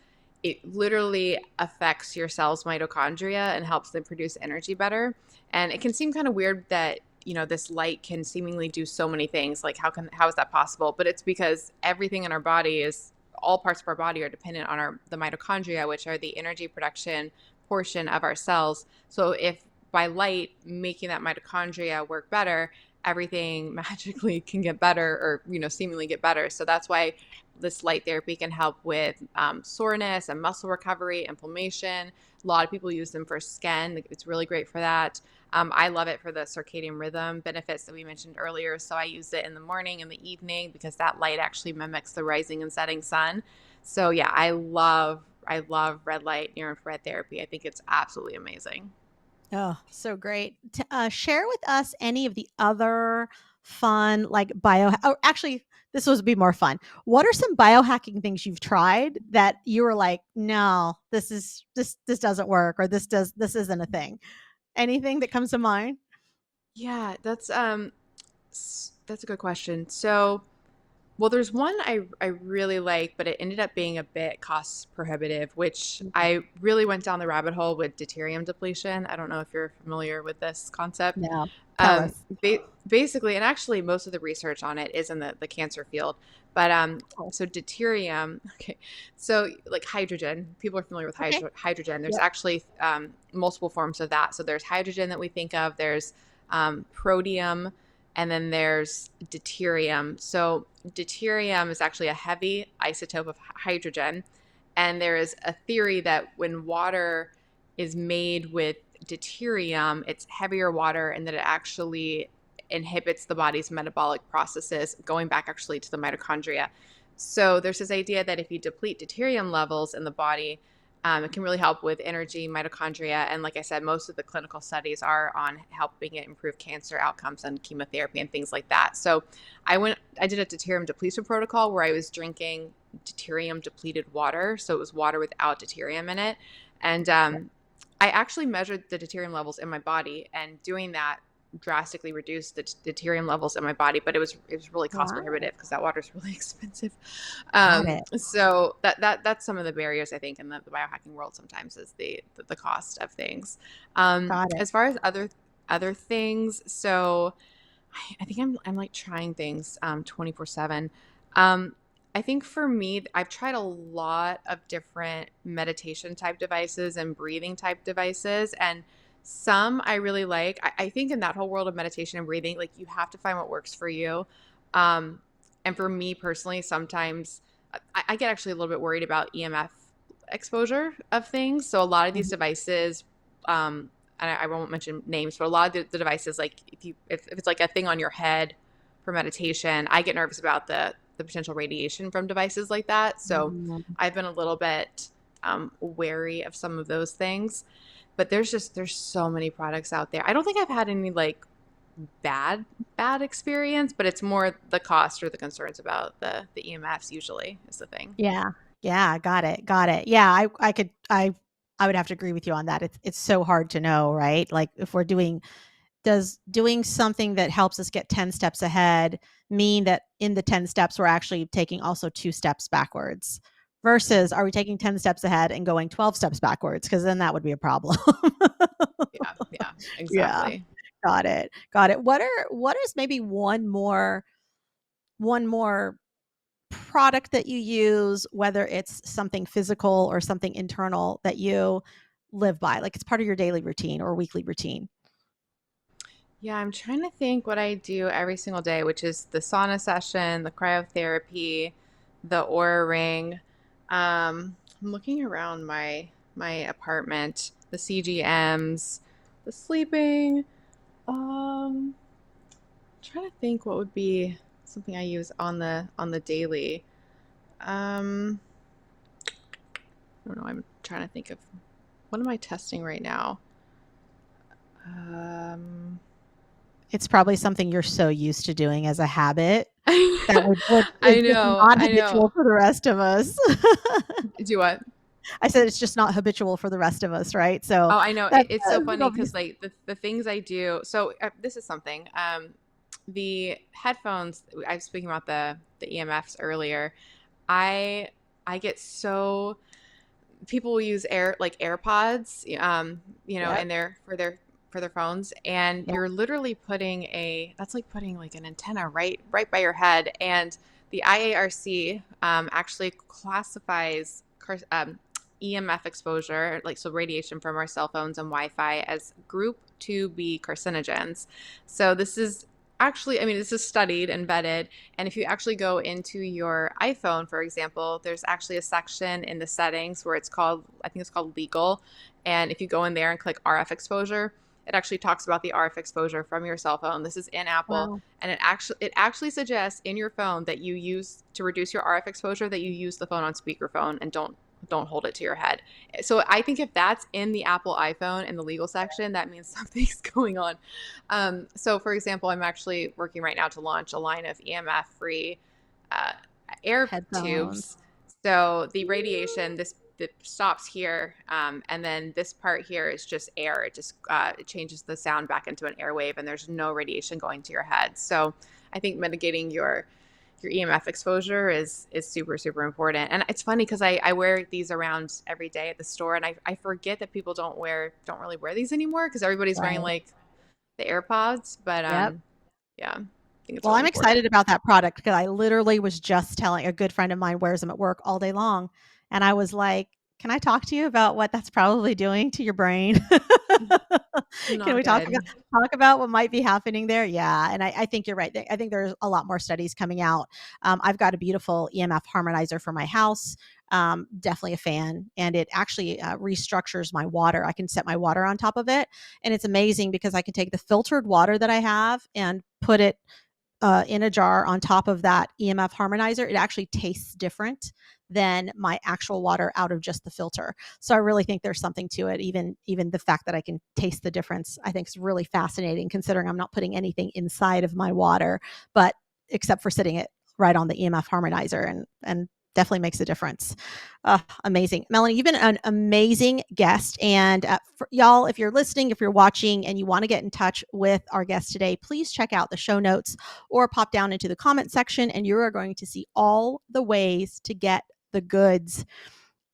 Speaker 2: it literally affects your cells' mitochondria and helps them produce energy better. And it can seem kind of weird that this light can seemingly do so many things. Like how is that possible? But it's because everything in our body is all parts of our body are dependent on the mitochondria, which are the energy production portion of our cells. So if by light making that mitochondria work better, everything magically can get better, or seemingly get better. So that's why this light therapy can help with soreness and muscle recovery, inflammation. A lot of people use them for skin. It's really great for that. I love it for the circadian rhythm benefits that we mentioned earlier. So I use it in the morning and the evening because that light actually mimics the rising and setting sun. So yeah, I love red light near infrared therapy. I think it's absolutely amazing.
Speaker 1: Oh, so great. Share with us any of the other fun, like oh, actually, this would be more fun. What are some biohacking things you've tried that you were like, no, this doesn't work, or this isn't a thing? Anything that comes to mind?
Speaker 2: Yeah, that's a good question. So, well, there's one I really like, but it ended up being a bit cost prohibitive, which I really went down the rabbit hole with deuterium depletion. I don't know if you're familiar with this concept.
Speaker 1: No. Tell
Speaker 2: Um,
Speaker 1: us.
Speaker 2: Basically, and actually, most of the research on it is in the cancer field. But
Speaker 1: Oh,
Speaker 2: so deuterium, okay, so like hydrogen, people are familiar with
Speaker 1: okay.
Speaker 2: hydrogen. There's
Speaker 1: Yep.
Speaker 2: actually multiple forms of that. So there's hydrogen that we think of. There's protium, and then there's deuterium. So deuterium is actually a heavy isotope of hydrogen, and there is a theory that when water is made with deuterium, it's heavier water, and that it actually inhibits the body's metabolic processes, going back actually to the mitochondria. So there's this idea that if you deplete deuterium levels in the body, it can really help with energy, mitochondria, and like I said, most of the clinical studies are on helping it improve cancer outcomes and chemotherapy and things like that. So I did a deuterium depletion protocol where I was drinking deuterium depleted water, so it was water without deuterium in it, and I actually measured the deuterium levels in my body, and doing that drastically reduce the deuterium levels in my body, but it was really cost
Speaker 1: Wow.
Speaker 2: prohibitive because that water is really expensive.
Speaker 1: Got it.
Speaker 2: So that's some of the barriers I think in the biohacking world sometimes is the cost of things.
Speaker 1: Got it.
Speaker 2: As far as other things, so I think I'm like trying things 24/7. I think for me, I've tried a lot of different meditation type devices and breathing type devices, and some I really like. I think in that whole world of meditation and breathing, like you have to find what works for you. And for me personally, sometimes I get actually a little bit worried about EMF exposure of things. So a lot of these devices, and I won't mention names, but a lot of the devices, like if it's like a thing on your head for meditation, I get nervous about the potential radiation from devices like that. So I've been a little bit wary of some of those things. But there's so many products out there. I don't think I've had any like bad experience, but it's more the cost or the concerns about the EMFs usually is the thing.
Speaker 1: Yeah. Yeah. Got it. Got it. Yeah. I would have to agree with you on that. It's so hard to know, right? Like if we're does doing something that helps us get 10 steps ahead mean that in the 10 steps, we're actually taking also 2 steps backwards versus are we taking 10 steps ahead and going 12 steps backwards? Because then that would be a problem.
Speaker 2: Yeah,
Speaker 1: Yeah.
Speaker 2: exactly.
Speaker 1: Got it. Got it. What is maybe one more product that you use, whether it's something physical or something internal that you live by, like it's part of your daily routine or weekly routine?
Speaker 2: Yeah, I'm trying to think what I do every single day, which is the sauna session, the cryotherapy, the aura ring. I'm looking around my apartment, the CGMs, the sleeping. Trying to think what would be something I use on the daily. I don't know. I'm trying to think of what am I testing right now.
Speaker 1: It's probably something you're so used to doing as a habit that is
Speaker 2: I
Speaker 1: just
Speaker 2: know,
Speaker 1: not
Speaker 2: I
Speaker 1: habitual
Speaker 2: know.
Speaker 1: for the rest of us.
Speaker 2: Do what?
Speaker 1: I said it's just not habitual for the rest of us, right? So
Speaker 2: Oh, I know.
Speaker 1: that's
Speaker 2: It's so funny
Speaker 1: it'll be
Speaker 2: because like the things I do. So this is something. The headphones. I was speaking about the EMFs earlier. I I get so people will use AirPods,
Speaker 1: Yep.
Speaker 2: in their for their phones, and
Speaker 1: Yep.
Speaker 2: you're literally putting that's like putting like an antenna right by your head, and the IARC actually classifies EMF exposure, like so radiation from our cell phones and Wi-Fi, as group 2B carcinogens. So this is actually, I mean, this is studied and vetted. And if you actually go into your iPhone, for example, there's actually a section in the settings where I think it's called legal. And if you go in there and click RF exposure, it actually talks about the RF exposure from your cell phone. This is in Apple,
Speaker 1: Wow.
Speaker 2: and it actually suggests in your phone that you use to reduce your RF exposure that you use the phone on speakerphone and don't hold it to your head. So I think if that's in the Apple iPhone in the legal section, that means something's going on. So for example, I'm actually working right now to launch a line of EMF free uh, air
Speaker 1: Headphones.
Speaker 2: tubes. So the radiation, this it stops here, and then this part here is just air. It just it changes the sound back into an airwave, and there's no radiation going to your head. So I think mitigating your EMF exposure is super, super important. And it's funny because I wear these around every day at the store, and I forget that people don't really wear these anymore because everybody's wearing
Speaker 1: Right.
Speaker 2: like the AirPods. But
Speaker 1: Yep.
Speaker 2: yeah, I think it's
Speaker 1: Well,
Speaker 2: really
Speaker 1: I'm
Speaker 2: important.
Speaker 1: excited about that product because I literally was just telling a good friend of mine wears them at work all day long. And I was like, can I talk to you about what that's probably doing to your brain? Can
Speaker 2: Not
Speaker 1: we
Speaker 2: good.
Speaker 1: talk about what might be happening there? Yeah. And I think you're right. I think there's a lot more studies coming out. I've got a beautiful EMF harmonizer for my house. Definitely a fan. And it actually restructures my water. I can set my water on top of it. And it's amazing because I can take the filtered water that I have and put it in a jar on top of that EMF harmonizer. It actually tastes different than my actual water out of just the filter. So I really think there's something to it. Even the fact that I can taste the difference, I think is really fascinating considering I'm not putting anything inside of my water, but except for sitting it right on the EMF harmonizer and definitely makes a difference. Amazing. Melanie, you've been an amazing guest. And for y'all, if you're listening, if you're watching and you want to get in touch with our guest today, please check out the show notes or pop down into the comment section and you are going to see all the ways to get the goods.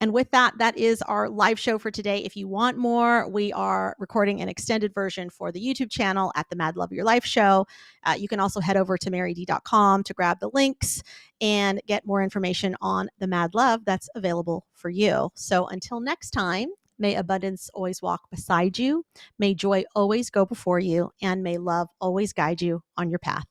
Speaker 1: And with that, that is our live show for today. If you want more, we are recording an extended version for the YouTube channel at the Mad Love Your Life show. You can also head over to maryd.com to grab the links and get more information on the Mad Love that's available for you. So until next time, may abundance always walk beside you. May joy always go before you. And may love always guide you on your path.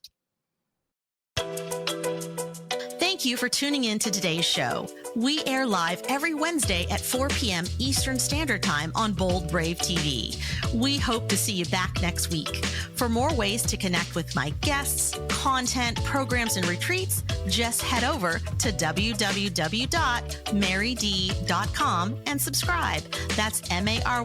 Speaker 1: Thank you for tuning in to today's show. We air live every Wednesday at 4 p.m. Eastern Standard Time on Bold Brave TV. We hope to see you back next week. For more ways to connect with my guests, content, programs, and retreats, just head over to www.maryd.com and subscribe. That's MARYDEE.com.